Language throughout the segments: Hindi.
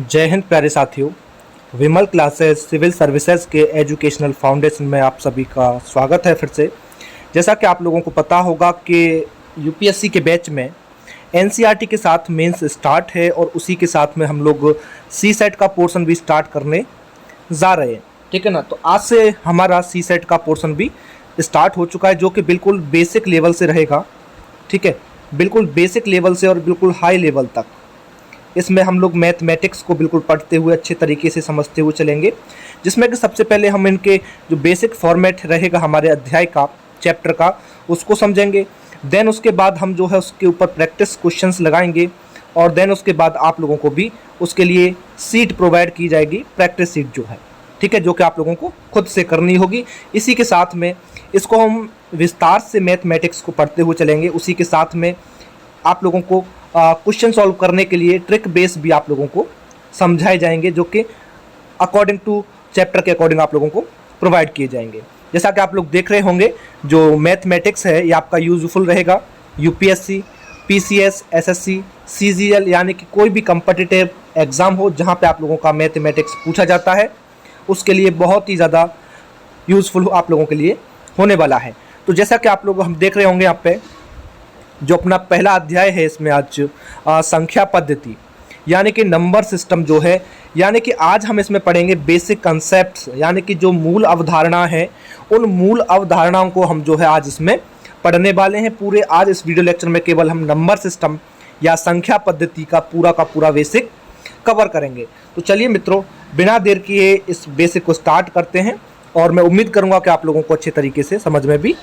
जय हिंद प्यारे साथियों। विमल क्लासेस सिविल सर्विसेज के एजुकेशनल फाउंडेशन में आप सभी का स्वागत है फिर से। जैसा कि आप लोगों को पता होगा कि यूपीएससी के बैच में एनसीईआरटी के साथ मेंस स्टार्ट है और उसी के साथ में हम लोग सी सेट का पोर्शन भी स्टार्ट करने जा रहे हैं, ठीक है ना। तो आज से हमारा सी सेट का पोर्शन भी स्टार्ट हो चुका है, जो कि बिल्कुल बेसिक लेवल से रहेगा, ठीक है, बिल्कुल बेसिक लेवल से और बिल्कुल हाई लेवल तक। इसमें हम लोग मैथमेटिक्स को बिल्कुल पढ़ते हुए अच्छे तरीके से समझते हुए चलेंगे, जिसमें कि सबसे पहले हम इनके जो बेसिक फॉर्मेट रहेगा हमारे अध्याय का, चैप्टर का, उसको समझेंगे। देन उसके बाद हम जो है उसके ऊपर प्रैक्टिस क्वेश्चंस लगाएंगे और देन उसके बाद आप लोगों को भी उसके लिए सीट प्रोवाइड की जाएगी, प्रैक्टिस सीट जो है, ठीक है, जो कि आप लोगों को खुद से करनी होगी। इसी के साथ में इसको हम विस्तार से मैथमेटिक्स को पढ़ते हुए चलेंगे। उसी के साथ में आप लोगों को क्वेश्चन सॉल्व करने के लिए ट्रिक बेस भी आप लोगों को समझाए जाएंगे, जो कि अकॉर्डिंग टू चैप्टर के अकॉर्डिंग आप लोगों को प्रोवाइड किए जाएंगे। जैसा कि आप लोग देख रहे होंगे, जो मैथमेटिक्स है ये आपका यूजफुल रहेगा यूपीएससी, पीसीएस, एसएससी, सीजीएल, यानी कि कोई भी कम्पिटिटिव एग्ज़ाम हो जहाँ पे आप लोगों का मैथमेटिक्स पूछा जाता है, उसके लिए बहुत ही ज़्यादा यूज़फुल आप लोगों के लिए होने वाला है। तो जैसा कि आप लोग हम देख रहे होंगे यहाँ पे जो अपना पहला अध्याय है, इसमें आज संख्या पद्धति यानी कि नंबर सिस्टम जो है, यानी कि आज हम इसमें पढ़ेंगे बेसिक कंसेप्ट्स, यानी कि जो मूल अवधारणा है उन मूल अवधारणाओं को हम जो है आज इसमें पढ़ने वाले हैं। पूरे आज इस वीडियो लेक्चर में केवल हम नंबर सिस्टम या संख्या पद्धति का पूरा बेसिक कवर करेंगे। तो चलिए मित्रों, बिना देर किए इस बेसिक को स्टार्ट करते हैं और मैं उम्मीद करूँगा कि आप लोगों को अच्छे तरीके से समझ में भी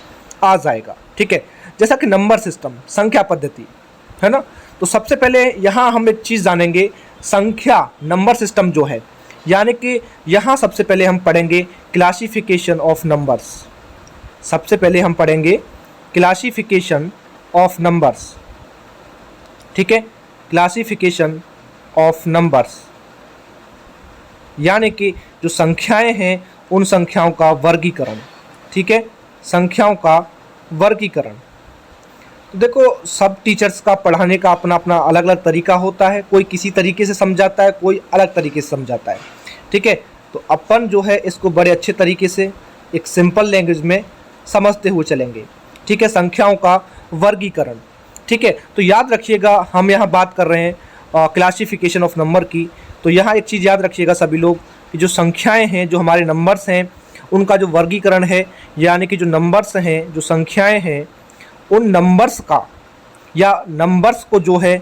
आ जाएगा, ठीक है। जैसा कि नंबर सिस्टम, संख्या पद्धति है ना, तो सबसे पहले यहाँ हम एक चीज़ जानेंगे, संख्या नंबर सिस्टम जो है, यानी कि यहाँ सबसे पहले हम पढ़ेंगे क्लासिफिकेशन ऑफ नंबर्स। सबसे पहले हम पढ़ेंगे क्लासिफिकेशन ऑफ नंबर्स, ठीक है, क्लासिफिकेशन ऑफ नंबर्स, यानी कि जो संख्याएं हैं उन संख्याओं का वर्गीकरण, ठीक है, संख्याओं का वर्गीकरण। देखो, सब टीचर्स का पढ़ाने का अपना अपना अलग अलग तरीका होता है, कोई किसी तरीके से समझाता है, कोई अलग तरीके से समझाता है, ठीक है। तो अपन जो है इसको बड़े अच्छे तरीके से एक सिंपल लैंग्वेज में समझते हुए चलेंगे, ठीक है, संख्याओं का वर्गीकरण, ठीक है। तो याद रखिएगा, हम यहाँ बात कर रहे हैं क्लासिफिकेशन ऑफ नंबर की। तो यहाँ एक चीज़ याद रखिएगा सभी लोग कि जो संख्याएँ हैं, जो हमारे नंबर्स हैं, उनका जो वर्गीकरण है, यानी कि जो नंबर्स हैं, जो संख्याएँ हैं, उन नंबर्स का या नंबर्स को जो है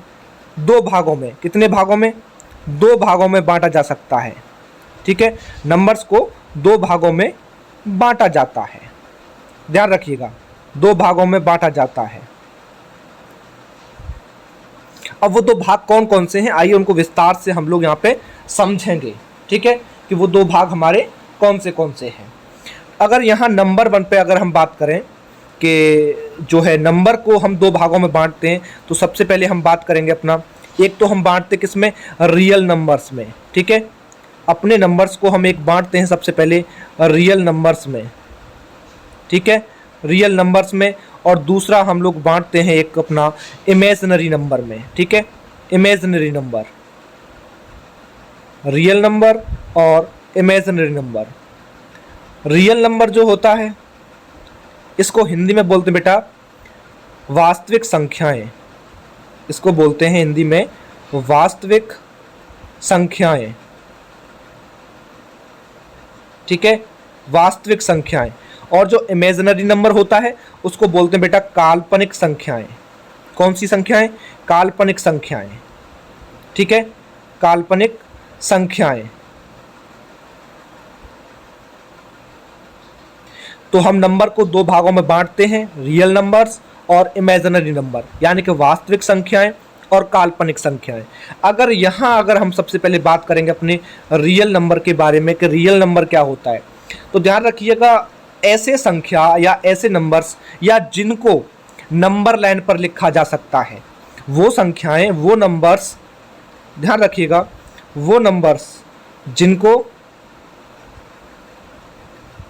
दो भागों में, कितने भागों में, दो भागों में बांटा जा सकता है, ठीक है। नंबर्स को दो भागों में बांटा जाता है, ध्यान रखिएगा, दो भागों में बांटा जाता है। अब वो दो भाग कौन कौन से हैं, आइए उनको विस्तार से हम लोग यहाँ पे समझेंगे, ठीक है, कि वो दो भाग हमारे कौन से हैं। अगर यहाँ नंबर वन पे अगर हम बात करें कि जो है नंबर को हम दो भागों में बांटते हैं, तो सबसे पहले हम बात करेंगे अपना, एक तो हम बांटते किस में, रियल नंबर्स में, ठीक है। अपने नंबर्स को हम एक बांटते हैं सबसे पहले रियल नंबर्स में, ठीक है, रियल नंबर्स में। और दूसरा हम लोग बांटते हैं एक अपना इमेजिनरी नंबर में, ठीक है, इमेजिनरी नंबर, रियल नंबर और इमेजिनरी नंबर। रियल नंबर जो होता है इसको हिंदी में बोलते हैं बेटा वास्तविक संख्याएं, इसको बोलते हैं हिंदी में वास्तविक संख्याएं, ठीक है, वास्तविक संख्याएं। और जो इमेजिनरी नंबर होता है उसको बोलते हैं बेटा काल्पनिक संख्याएं। कौन सी संख्याएं, काल्पनिक संख्याएं, ठीक है, काल्पनिक संख्याएं। तो हम नंबर को दो भागों में बांटते हैं, रियल नंबर्स और इमेजिनरी नंबर, यानी कि वास्तविक संख्याएं और काल्पनिक संख्याएं। अगर हम सबसे पहले बात करेंगे अपने रियल नंबर के बारे में कि रियल नंबर क्या होता है, तो ध्यान रखिएगा, ऐसे संख्या या ऐसे नंबर्स या जिनको नंबर लाइन पर लिखा जा सकता है, वो संख्याएं, वो नंबर्स, ध्यान रखिएगा, वो नंबर्स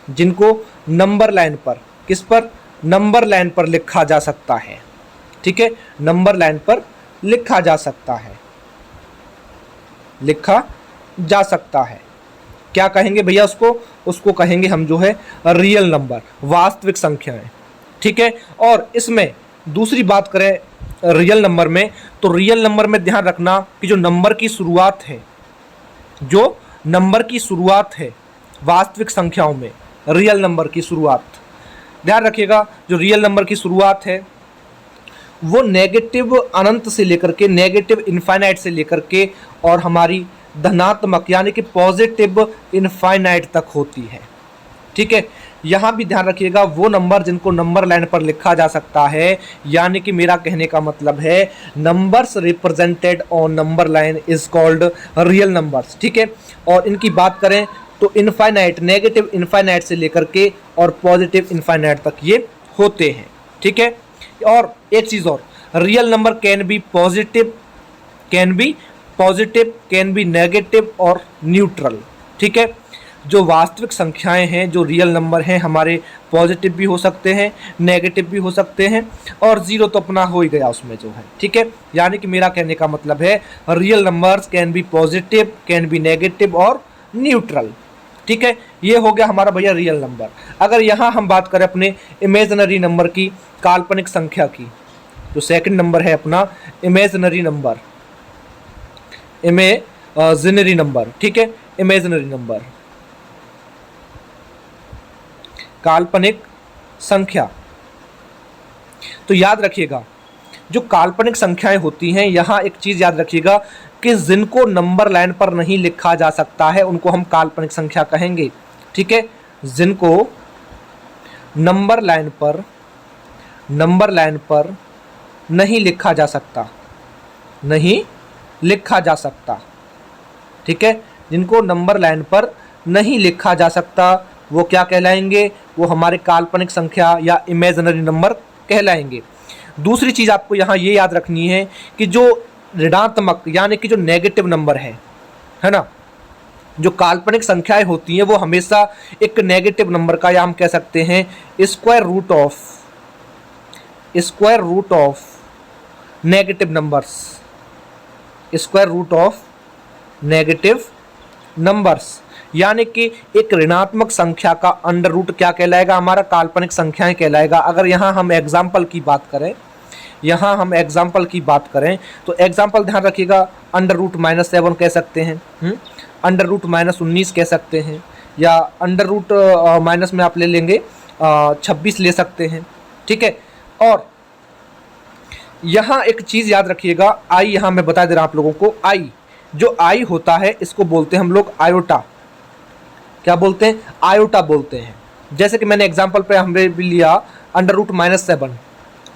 जिनको नंबर लाइन पर, किस पर, नंबर लाइन पर लिखा जा सकता है, ठीक है, नंबर लाइन पर लिखा जा सकता है, लिखा जा सकता है। क्या कहेंगे भैया उसको कहेंगे हम जो है रियल नंबर, वास्तविक संख्याएं। ठीक है। और इसमें दूसरी बात करें रियल नंबर में, तो रियल नंबर में ध्यान रखना कि जो नंबर की शुरुआत है वास्तविक संख्याओं में, रियल नंबर की शुरुआत, ध्यान रखिएगा, जो रियल नंबर की शुरुआत है वो नेगेटिव अनंत से लेकर के, नेगेटिव इनफाइनाइट से लेकर के और हमारी धनात्मक यानी कि पॉजिटिव इनफाइनाइट तक होती है। ठीक है। यहाँ भी ध्यान रखिएगा, वो नंबर जिनको नंबर लाइन पर लिखा जा सकता है, यानी कि मेरा कहने का मतलब है numbers represented on number line is called real numbers. ठीक है। और इनकी बात करें तो इनफाइनाइट, नेगेटिव इनफाइनाइट से लेकर के और पॉजिटिव इनफाइनाइट तक ये होते हैं। ठीक है। और एक चीज़ और, real number can be positive, can be negative और न्यूट्रल। ठीक है। जो वास्तविक संख्याएं हैं, जो रियल नंबर हैं, हमारे पॉजिटिव भी हो सकते हैं, नेगेटिव भी हो सकते हैं, और जीरो तो अपना हो ही गया उसमें जो है। ठीक है। यानी कि मेरा कहने का मतलब है real numbers can be positive, can be negative और न्यूट्रल। ठीक है। ये हो गया हमारा भैया रियल नंबर। अगर यहाँ हम बात करें अपने इमेजिनरी नंबर की, काल्पनिक संख्या की, जो सेकंड नंबर है अपना इमेजिनरी नंबर, ठीक है, इमेजिनरी नंबर, काल्पनिक संख्या। तो याद रखिएगा, जो काल्पनिक संख्याएं होती हैं, यहाँ एक चीज़ याद रखिएगा कि जिनको नंबर लाइन पर नहीं लिखा जा सकता है उनको हम काल्पनिक संख्या कहेंगे। ठीक है। जिनको नंबर लाइन पर नहीं लिखा जा सकता, ठीक है, जिनको नंबर लाइन पर नहीं लिखा जा सकता वो क्या कहलाएंगे? वो हमारे काल्पनिक संख्या या इमेजिनरी नंबर कहलाएंगे। दूसरी चीज़ आपको यहाँ ये याद रखनी है कि जो ऋणात्मक यानी कि जो नेगेटिव नंबर है ना, जो काल्पनिक संख्याएं होती हैं वो हमेशा एक नेगेटिव नंबर का, या हम कह सकते हैं square root of negative numbers, यानी कि एक ऋणात्मक संख्या का अंडर रूट क्या कहलाएगा? हमारा काल्पनिक संख्याएं कहलाएगा। अगर यहाँ हम एग्जाम्पल की बात करें, तो एग्जाम्पल ध्यान रखिएगा, अंडर रूट -7 कह सकते हैं, अंडर रूट -19 कह सकते हैं, या अंडर रूट माइनस में आप ले लेंगे 26 ले सकते हैं। ठीक है। और यहाँ एक चीज़ याद रखिएगा, आई, यहाँ मैं बता दे रहा हूँ आप लोगों को, आई, जो आई होता है इसको बोलते हैं हम लोग आयोटा। क्या बोलते हैं? आयोटा बोलते हैं। जैसे कि मैंने एग्जाम्पल पे हमने भी लिया अंडर रूट -7,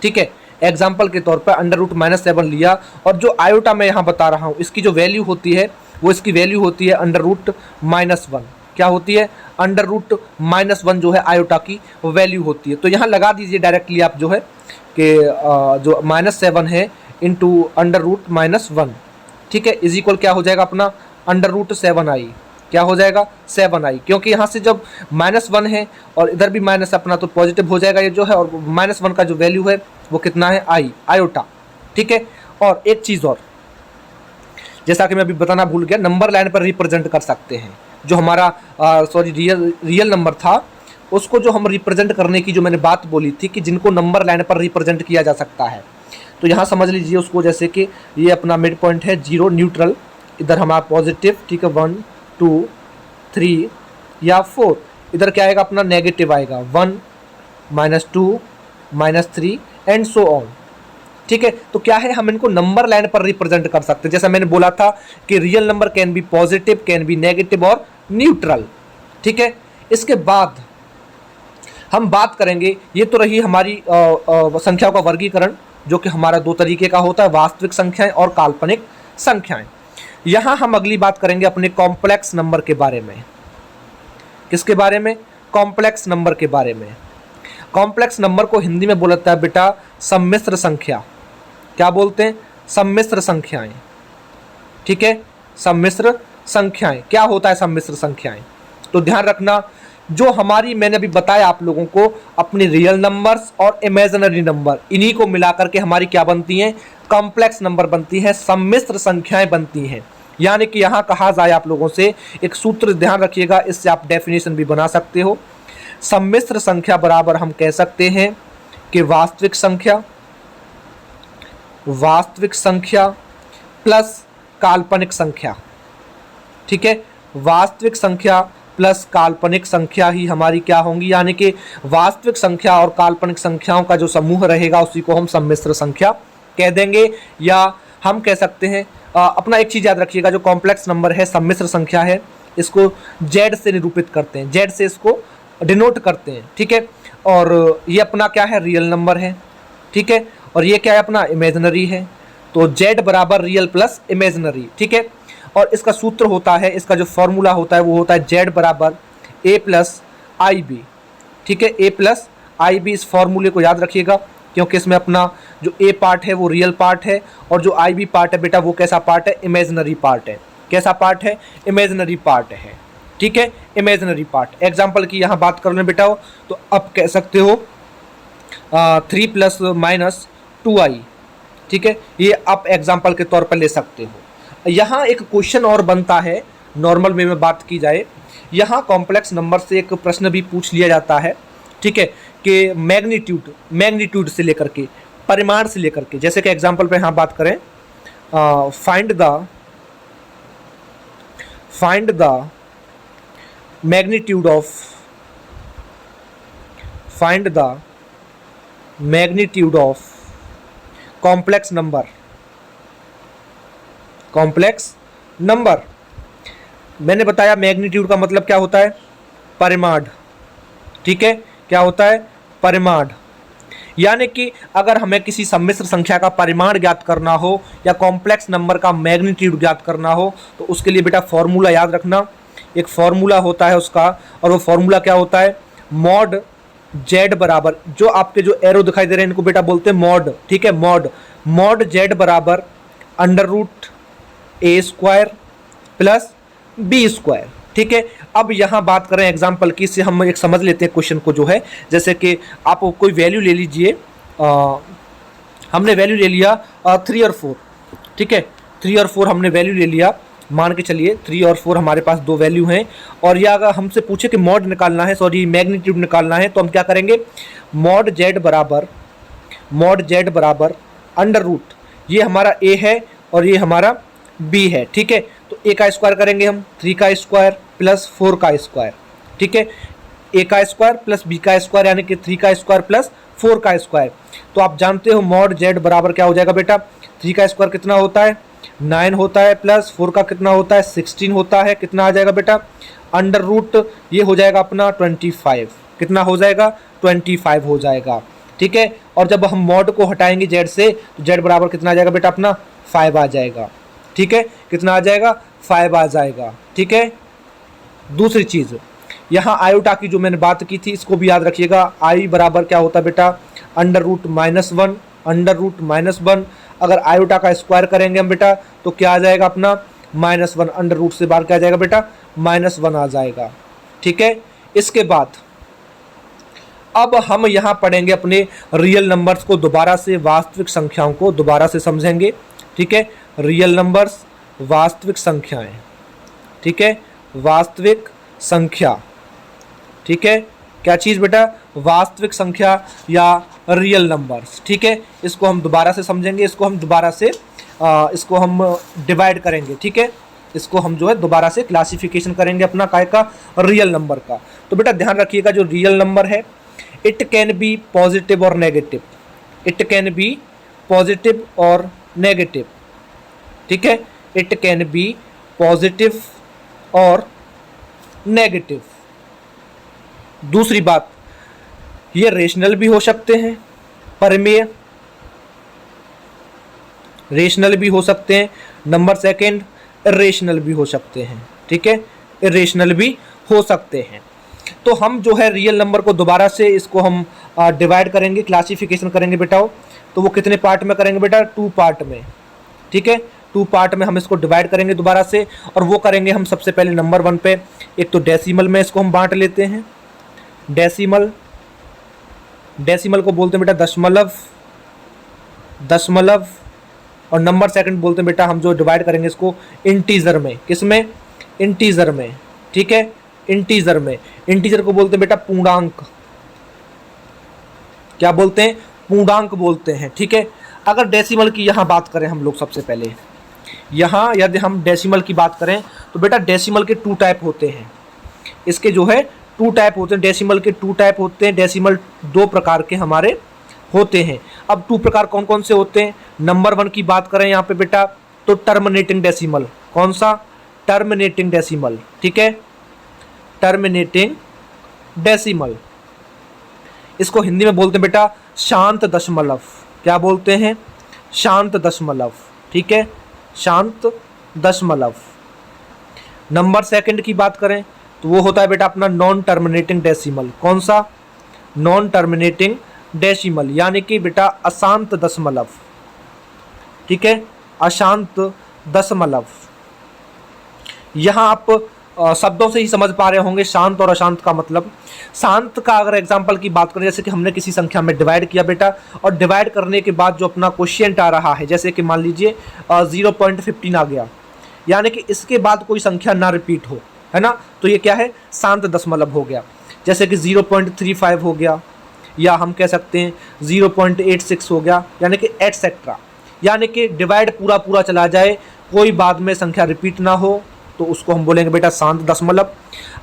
ठीक है, एग्जाम्पल के तौर पर अंडर रूट -7 लिया, और जो आयोटा मैं यहाँ बता रहा हूँ इसकी जो वैल्यू होती है वो इसकी वैल्यू होती है अंडर रूट -1। क्या होती है? अंडर रूट -1 जो है आयोटा की वैल्यू होती है। तो यहाँ लगा दीजिए डायरेक्टली आप जो है कि जो -7 है इंटू अंडर रूट -1, ठीक है, इज इक्वल क्या हो जाएगा अपना अंडर रूट 7i। क्या हो जाएगा? 7i, क्योंकि यहाँ से जब -1 है और इधर भी माइनस अपना, तो पॉजिटिव हो जाएगा ये जो है, और -1 का जो वैल्यू है वो कितना है? आई, आयोटा। ठीक है। और एक चीज़ और, जैसा कि मैं अभी बताना भूल गया, नंबर लाइन पर रिप्रेजेंट कर सकते हैं। जो हमारा रियल नंबर था उसको जो हम रिप्रेजेंट करने की जो मैंने बात बोली थी कि जिनको नंबर लाइन पर रिप्रेजेंट किया जा सकता है, तो यहाँ समझ लीजिए उसको, जैसे कि ये अपना मिड पॉइंट है 0 न्यूट्रल, इधर हमारा पॉजिटिव, ठीक है, 1 2 3 या 4, इधर क्या आएगा अपना? नेगेटिव आएगा, 1 -2 -3 एंड सो ऑन। ठीक है। तो क्या है, हम इनको नंबर लाइन पर रिप्रेजेंट कर सकते हैं। जैसा मैंने बोला था कि real number can be positive, can be negative और न्यूट्रल। ठीक है। इसके बाद हम बात करेंगे, ये तो रही हमारी संख्याओं का वर्गीकरण, जो कि हमारा 2 तरीके का होता है, वास्तविक संख्याएं और काल्पनिक संख्याएं। यहाँ हम अगली बात करेंगे अपने कॉम्प्लेक्स नंबर के बारे में। किसके बारे में? कॉम्प्लेक्स नंबर के बारे में। कॉम्प्लेक्स नंबर को हिंदी में बोला जाता है बेटा सम्मिश्र संख्या। क्या बोलते हैं? सम्मिश्र संख्याएं। ठीक है, सम्मिश्र संख्याएं। क्या होता है सम्मिश्र संख्याएं? तो ध्यान रखना, जो हमारी, मैंने अभी बताया आप लोगों को, अपनी रियल नंबर्स और इमेजिनरी नंबर, इन्हीं को मिलाकर के हमारी क्या बनती हैं? कॉम्प्लेक्स नंबर बनती हैं, सम्मिश्र संख्याएं बनती हैं। यानी कि यहाँ कहा जाए आप लोगों से, एक सूत्र ध्यान रखिएगा, इससे आप डेफिनेशन भी बना सकते हो। सम्मिश्र संख्या बराबर हम कह सकते हैं कि वास्तविक संख्या प्लस काल्पनिक संख्या। ठीक है, वास्तविक संख्या प्लस काल्पनिक संख्या ही हमारी क्या होंगी, यानी कि वास्तविक संख्या और काल्पनिक संख्याओं का जो समूह रहेगा उसी को हम सम्मिश्र संख्या कह देंगे। या हम कह सकते हैं, अपना एक चीज़ याद रखिएगा, जो कॉम्प्लेक्स नंबर है, सम्मिश्र संख्या है, इसको जेड से निरूपित करते हैं, जेड से इसको डिनोट करते हैं। ठीक है, और ये अपना क्या है, रियल नंबर है। ठीक है, और ये क्या है अपना, इमेजिनरी है। तो जेड बराबर रियल प्लस इमेजिनरी। ठीक है, और इसका सूत्र होता है, इसका जो फॉर्मूला होता है वो होता है जेड बराबर ए प्लस आई बी। ठीक है, ए प्लस आई बी, इस फॉर्मूले को याद रखिएगा, क्योंकि इसमें अपना जो ए पार्ट है वो रियल पार्ट है, और जो आई बी पार्ट है बेटा वो कैसा पार्ट है, इमेजिनरी पार्ट है। कैसा पार्ट है, इमेजिनरी पार्ट है। ठीक है, इमेजिनरी पार्ट। एग्जाम्पल की यहाँ बात कर लें बेटा, तो अब कह सकते हो 3 प्लस माइनस 2i। ठीक है, ये आप एग्जाम्पल के तौर पर ले सकते हो। यहाँ एक क्वेश्चन और बनता है, नॉर्मल वे में बात की जाए, यहाँ कॉम्प्लेक्स नंबर से एक प्रश्न भी पूछ लिया जाता है। ठीक है, कि मैग्नीट्यूड से लेकर के, परिमाण से लेकर के, जैसे कि एग्जाम्पल पे यहाँ बात करें, find the magnitude of complex number. मैंने बताया मैग्नीट्यूड का मतलब क्या होता है, परिमाण। ठीक है, क्या होता है, परिमाण। यानी कि अगर हमें किसी सम्मिश्र संख्या का परिमाण ज्ञात करना हो या कॉम्प्लेक्स नंबर का मैग्नीट्यूड ज्ञात करना हो, तो उसके लिए बेटा फॉर्मूला याद रखना। एक फॉर्मूला होता है उसका, और वो फॉर्मूला क्या होता है, मॉड जेड बराबर, जो आपके जो एरो दिखाई दे रहे हैं इनको बेटा बोलते हैं मॉड। ठीक है, मॉड जेड बराबर अंडर रूट ए स्क्वायर प्लस बी स्क्वायर। ठीक है, अब यहाँ बात करें एग्जाम्पल की, इससे हम एक समझ लेते हैं क्वेश्चन को, जो है जैसे कि आप कोई वैल्यू ले लीजिए, हमने वैल्यू ले लिया 3 और 4। ठीक है, 3 और 4 हमने वैल्यू ले लिया, मान के चलिए 3 और 4 हमारे पास दो वैल्यू हैं, और यह अगर हमसे पूछे कि मॉड निकालना है, सॉरी मैग्नीट्यूड निकालना है, तो हम क्या करेंगे, मॉड जेड बराबर अंडर रूट, ये हमारा ए है और ये हमारा बी है। ठीक है, तो ए का स्क्वायर करेंगे हम, 3 का स्क्वायर प्लस 4 का स्क्वायर। ठीक है, ए का स्क्वायर प्लस बी का स्क्वायर, यानी कि 3 का स्क्वायर प्लस 4 का स्क्वायर। तो आप जानते हो मॉड जेड बराबर क्या हो जाएगा बेटा, 3 का स्क्वायर कितना होता है, 9 होता है, प्लस 4 का कितना होता है, 16 होता है। कितना आ जाएगा बेटा, अंडर रूट ये हो जाएगा अपना 25। कितना हो जाएगा, 25 हो जाएगा। ठीक है, और जब हम मॉड को हटाएंगे जेड से, तो जेड बराबर कितना आ जाएगा बेटा अपना, 5 आ जाएगा। ठीक है, कितना आ जाएगा, 5 आ जाएगा। ठीक है, दूसरी चीज़ यहाँ आयोटा की जो मैंने बात की थी, इसको भी याद रखिएगा। आई बराबर क्या होता है बेटा, अंडर रूट माइनस वन। अगर आयोटा का स्क्वायर करेंगे हम बेटा, तो क्या आ जाएगा अपना, -1। अंडर रूट से बाहर क्या आ जाएगा बेटा, -1 आ जाएगा। ठीक है, इसके बाद अब हम यहाँ पढ़ेंगे अपने रियल नंबर्स को दोबारा से, वास्तविक संख्याओं को दोबारा से समझेंगे। ठीक है, रियल नंबर्स, वास्तविक संख्याएं। ठीक है, वास्तविक संख्या। ठीक है, क्या चीज़ बेटा, वास्तविक संख्या या रियल नंबर्स। ठीक है, इसको हम दोबारा से समझेंगे, इसको हम दोबारा से इसको हम डिवाइड करेंगे। ठीक है, इसको हम जो है दोबारा से क्लासिफिकेशन करेंगे अपना काय का, रियल नंबर का। तो बेटा ध्यान रखिएगा, जो रियल नंबर है, इट कैन बी पॉजिटिव और negative. It can be positive और नेगेटिव। ठीक है, इट कैन बी पॉजिटिव और नेगेटिव। दूसरी बात, ये रेशनल भी हो सकते हैं, परिमेय, रेशनल भी हो सकते हैं। नंबर सेकंड, इरेशनल भी हो सकते हैं। ठीक है, इरेशनल भी हो सकते हैं। तो हम जो है रियल नंबर को दोबारा से इसको हम डिवाइड करेंगे, क्लासिफिकेशन करेंगे बेटा। तो वो कितने पार्ट में करेंगे बेटा, 2 पार्ट में। ठीक है, 2 पार्ट में हम इसको डिवाइड करेंगे दोबारा से, और वो करेंगे हम सबसे पहले नंबर 1 पे। एक तो डेसिमल में इसको हम बांट लेते हैं। डेसिमल को बोलते हैं बेटा दशमलव, और नंबर सेकंड बोलते हैं बेटा हम जो डिवाइड करेंगे इसको इंटीजर में, किसमें, इंटीजर में, ठीक है, इंटीजर में। इंटीजर को बोलते हैं बेटा पूर्णांक, क्या बोलते हैं, पूर्णांक बोलते हैं, ठीक है। अगर डेसिमल की यहाँ बात करें हम लोग, सबसे पहले यहाँ यदि हम डेसिमल की बात करें तो बेटा डेसिमल के 2 टाइप होते हैं, इसके जो है 2 टाइप होते हैं, डेसिमल के 2 टाइप होते हैं। डेसिमल 2 प्रकार के हमारे होते हैं। अब 2 प्रकार कौन कौन से होते हैं, नंबर 1 की बात करें यहाँ पे बेटा तो टर्मिनेटिंग डेसिमल, कौन सा, टर्मिनेटिंग डेसिमल, ठीक है, टर्मिनेटिंग डेसिमल। इसको हिंदी में बोलते हैं बेटा शांत दशमलव, क्या बोलते हैं, शांत दशमलव, ठीक है, शांत दशमलव। नंबर सेकंड की बात करें तो वो होता है बेटा अपना नॉन टर्मिनेटिंग डेसिमल, कौन सा, नॉन टर्मिनेटिंग डेसिमल, यानी कि बेटा अशांत दशमलव, ठीक है, अशांत दशमलव। यहाँ आप शब्दों से ही समझ पा रहे होंगे शांत और अशांत का मतलब। शांत का अगर एग्जांपल की बात करें, जैसे कि हमने किसी संख्या में डिवाइड किया बेटा, और डिवाइड करने के बाद जो अपना क्वोशिएंट आ रहा है, जैसे कि मान लीजिए 0.15 आ गया, यानी कि इसके बाद कोई संख्या ना रिपीट हो, है ना, तो ये क्या है, शांत दशमलव हो गया। जैसे कि 0.35 हो गया, या हम कह सकते हैं 0.86 हो गया, यानी कि एटसेट्रा, यानी कि डिवाइड पूरा पूरा चला जाए, कोई बाद में संख्या रिपीट ना हो, तो उसको हम बोलेंगे बेटा शांत दशमलव।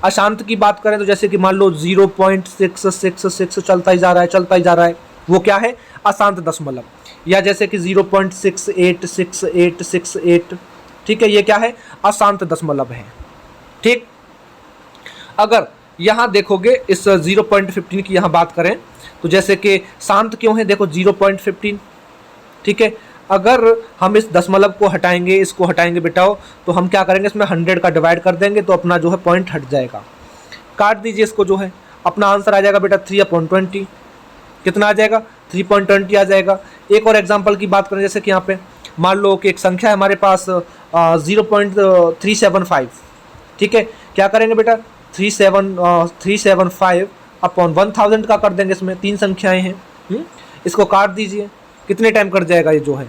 अशांत की बात करें तो जैसे कि मान लो 0.666 चलता ही जा रहा है, चलता ही जा रहा है, वो क्या है, अशांत दशमलव। या जैसे कि 0.686868, ठीक है, ये क्या है, अशांत दशमलव है, ठीक। अगर यहाँ देखोगे इस 0.15 की यहाँ बात करें तो जैसे कि शांत क्यों है, देखो 0.15, ठीक है। अगर हम इस दशमलव को हटाएंगे, इसको हटाएंगे बेटाओ, तो हम क्या करेंगे, इसमें 100 का डिवाइड कर देंगे तो अपना जो है पॉइंट हट जाएगा, काट दीजिए इसको, जो है अपना आंसर आ जाएगा बेटा 3/20, कितना आ जाएगा, 3.20 आ जाएगा। एक और एग्जांपल की बात करें, जैसे कि यहाँ पे मान लो कि एक संख्या है हमारे पास 0.375, ठीक है, क्या करेंगे बेटा 375/1000 का कर देंगे, इसमें 3 संख्याएं हैं, इसको काट दीजिए, कितने टाइम कट जाएगा, ये जो है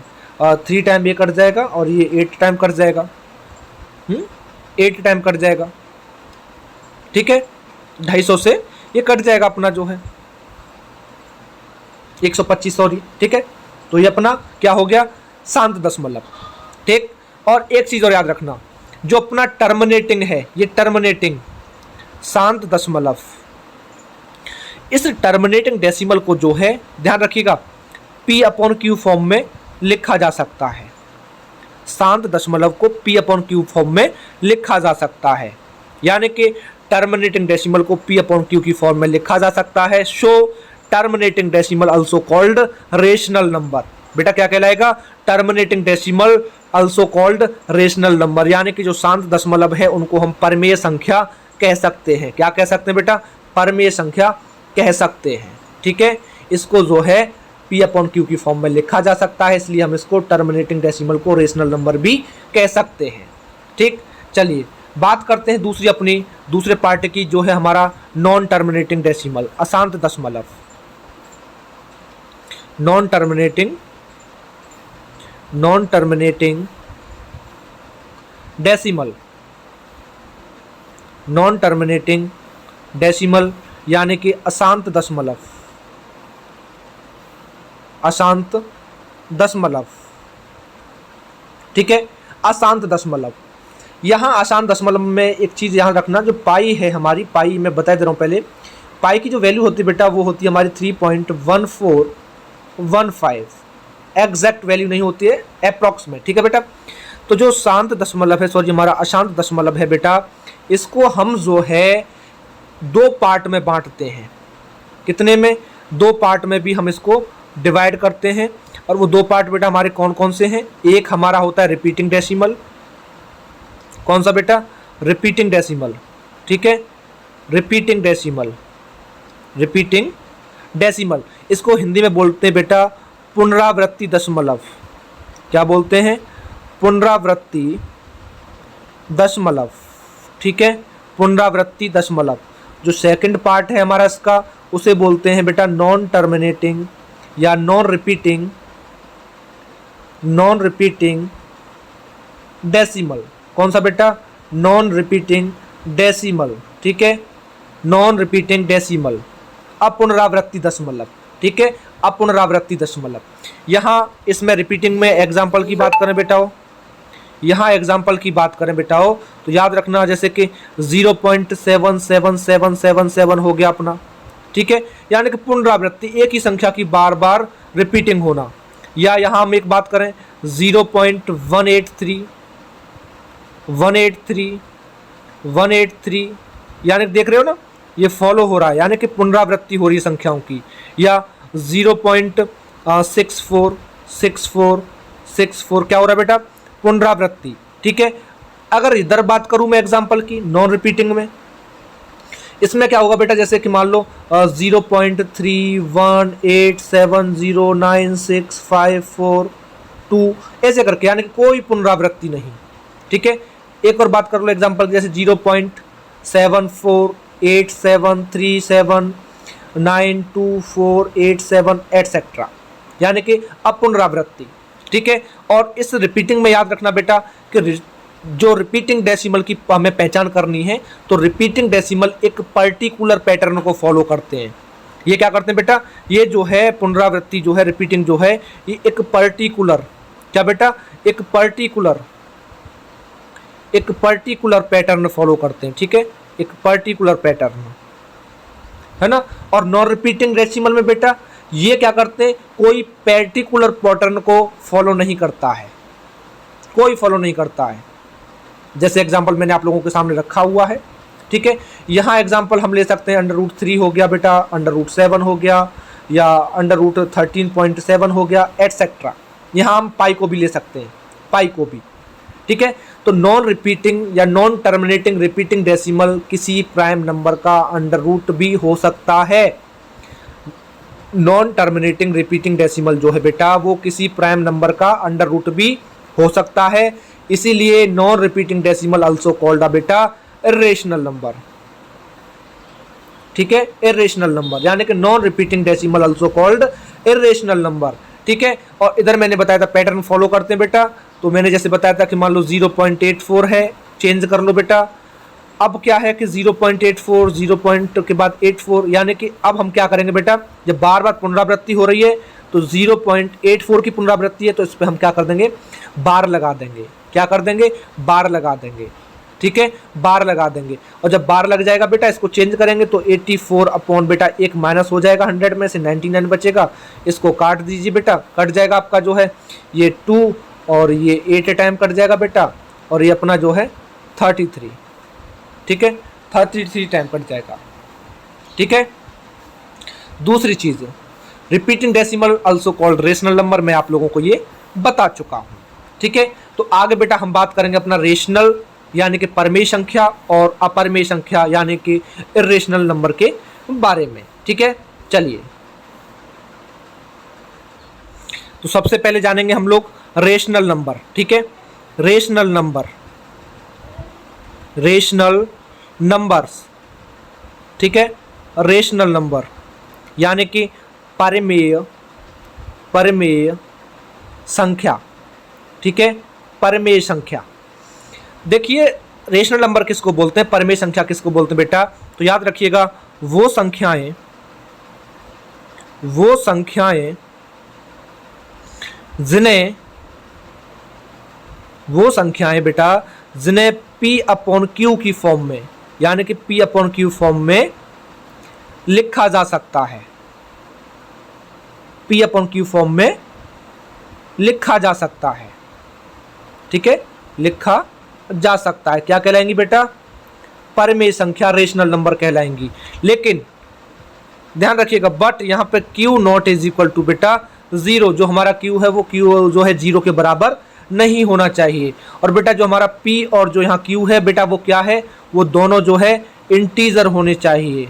3 टाइम ये कट जाएगा, और ये 8 टाइम कट जाएगा, 8 टाइम कट जाएगा, ठीक है, 250 से ये कट जाएगा अपना जो है 125, सॉरी, ठीक है। तो ये अपना क्या हो गया, शांत दशमलव, ठीक। और एक चीज और याद रखना, जो अपना टर्मिनेटिंग है, ये टर्मिनेटिंग शांत दशमलव, इस टर्मिनेटिंग डेसिमल को जो है ध्यान रखिएगा P/Q फॉर्म में लिखा जा सकता है, शांत दशमलव को P/Q फॉर्म में लिखा जा सकता है, यानी कि टर्मिनेटिंग डेसिमल को P/Q की फॉर्म में लिखा जा सकता है। Show terminating decimal also called rational number, बेटा क्या कहलाएगा, terminating decimal also called rational number, यानी कि जो शांत दशमलव है उनको हम परमेय संख्या कह सकते हैं। क्या कह सकते हैं बेटा, परमेय संख्या कह सकते हैं, ठीक है। इसको जो है P/Q की फॉर्म में लिखा जा सकता है, इसलिए हम इसको टर्मिनेटिंग डेसिमल को रेशनल नंबर भी कह सकते हैं, ठीक। चलिए बात करते हैं दूसरी अपनी दूसरे पार्ट की, जो है हमारा नॉन टर्मिनेटिंग डेसिमल, अशांत दशमलव, non terminating decimal, non terminating decimal, यानी कि अशांत दशमलव, अशांत दशमलव, ठीक है, अशांत दशमलव। यहाँ अशांत दशमलव में एक चीज़ यहाँ रखना, जो पाई है हमारी, पाई मैं बता दे रहा हूँ पहले, पाई की जो वैल्यू होती है बेटा वो होती है हमारी 3.1415, एग्जैक्ट वैल्यू नहीं होती है, अप्रॉक्स में, ठीक है बेटा। तो जो शांत दशमलव है, सॉरी हमारा अशांत दशमलव है बेटा, इसको हम जो है 2 पार्ट में बांटते हैं, कितने में, 2 पार्ट में भी हम इसको डिवाइड करते हैं। और वो 2 पार्ट बेटा हमारे कौन कौन से हैं, एक हमारा होता है रिपीटिंग डेसिमल, कौन सा बेटा, रिपीटिंग डेसिमल, ठीक है, रिपीटिंग डेसिमल, रिपीटिंग डेसिमल। इसको हिंदी में बोलते हैं बेटा पुनरावृत्ति दशमलव, क्या बोलते हैं, पुनरावृत्ति दशमलव, ठीक है, पुनरावृत्ति दशमलव। जो सेकंड पार्ट है हमारा इसका, उसे बोलते हैं बेटा नॉन टर्मिनेटिंग या non repeating non repeating decimal. कौन सा बेटा? Non repeating decimal. ठीक है, नॉन रिपीटिंग डेसिमल, अपुनरावृत्ति दशमलव। ठीक है, अपुनरावृत्ति दशमलव। यहाँ इसमें रिपीटिंग में एग्जाम्पल की बात करें बेटा हो, यहाँ एग्जाम्पल की बात करें बेटा हो तो याद रखना जैसे कि 0.77777 हो गया अपना। ठीक है, यानी कि पुनरावृत्ति, एक ही संख्या की बार बार रिपीटिंग होना। या यहाँ हम एक बात करें 0.183 183 यानी देख रहे हो ना, ये फॉलो हो रहा है, यानी कि पुनरावृत्ति हो रही है संख्याओं की। या 0.64 क्या हो रहा है बेटा? पुनरावृत्ति। ठीक है, अगर इधर बात करूं मैं एग्जांपल की नॉन रिपीटिंग में, इसमें क्या होगा बेटा? जैसे कि मान लो 0.31709654 ऐसे करके, यानी कि कोई पुनरावृत्ति नहीं। ठीक है, एक और बात कर लो एग्जांपल जैसे 0.7487392487 एटसेट्रा, यानी कि अपुनरावृत्ति। ठीक है, और इस रिपीटिंग में याद रखना बेटा कि जो रिपीटिंग डेसिमल की हमें पहचान करनी है, तो रिपीटिंग डेसिमल एक पर्टिकुलर पैटर्न को फॉलो करते हैं। ये क्या करते हैं बेटा? ये जो है पुनरावृत्ति जो है, रिपीटिंग जो है, ये एक पर्टिकुलर, क्या बेटा? एक पर्टिकुलर पैटर्न फॉलो करते हैं। ठीक है, एक पर्टिकुलर पैटर्न है ना। और नॉन रिपीटिंग डेसिमल में बेटा ये क्या करते हैं? कोई पर्टिकुलर पैटर्न को फॉलो नहीं करता है, कोई फॉलो नहीं करता है। जैसे एग्जांपल मैंने आप लोगों के सामने रखा हुआ है। ठीक है, यहाँ एग्जांपल हम ले सकते हैं √3 हो गया बेटा, √7 हो गया, या √13.7 हो गया, एटसेट्रा। यहाँ हम पाई को भी ले सकते हैं, पाई को भी। ठीक है, तो नॉन रिपीटिंग या नॉन टर्मिनेटिंग रिपीटिंग डेसिमल किसी प्राइम नंबर का अंडर रूट भी हो सकता है। नॉन टर्मिनेटिंग रिपीटिंग डेसिमल जो है बेटा वो किसी प्राइम नंबर का अंडर रूट भी हो सकता है, इसीलिए non repeating decimal also called a बेटा इर्रेशनल नंबर। ठीक है, इर्रेशनल नंबर, यानी कि non repeating decimal also called irrational number. ठीक है, और इधर मैंने बताया था पैटर्न फॉलो करते हैं बेटा, तो मैंने जैसे बताया था कि मान लो 0.84 है, चेंज कर लो बेटा। अब क्या है कि 0.84 0 पॉइंट के बाद 84, यानी कि अब हम क्या करेंगे बेटा, जब बार बार पुनरावृत्ति हो रही है तो 0.84 की पुनरावृत्ति है, तो इस पर हम क्या कर देंगे? बार लगा देंगे। क्या कर देंगे? बार लगा देंगे। ठीक है, बार लगा देंगे। और जब बार लग जाएगा बेटा इसको चेंज करेंगे तो 84 अपॉन बेटा एक माइनस हो जाएगा, 100 में से 99 बचेगा, इसको काट दीजिए बेटा, कट जाएगा आपका जो है ये 2 और ये 8 टाइम कट जाएगा बेटा, और ये अपना जो है 33। ठीक है, 33 टाइम कट जाएगा। ठीक है, दूसरी चीज़ repeating decimal also called rational number, मैं आप लोगों को ये बता चुका हूँ। ठीक है, तो आगे बेटा हम बात करेंगे अपना रेशनल यानी कि परमेय संख्या और अपरमेय संख्या यानी कि इर्रेशनल नंबर के बारे में। ठीक है, चलिए तो सबसे पहले जानेंगे हम लोग रेशनल नंबर। ठीक है, रेशनल नंबर, रेशनल नंबर्स। ठीक है, रेशनल नंबर यानी कि परमेय संख्या। ठीक है, परमेय संख्या। देखिए रेशनल नंबर किसको बोलते हैं, परमेय संख्या किसको बोलते हैं बेटा? तो याद रखिएगा वो संख्याएं बेटा जिन्हें P/Q की फॉर्म में यानी कि P/Q फॉर्म में लिखा जा सकता है। P/Q फॉर्म में लिखा जा सकता है। ठीक है, लिखा जा सकता है, क्या कहलाएंगी बेटा? परमेय संख्या, रेशनल नंबर कहलाएंगी। लेकिन ध्यान रखिएगा बट यहाँ पे Q naught is equal to बेटा 0, जो हमारा Q है वो Q जो है 0 के बराबर नहीं होना चाहिए। और बेटा जो हमारा P और जो यहाँ Q है बेटा वो क्या है? वो दोनों जो है इंटीजर होने चाहिए।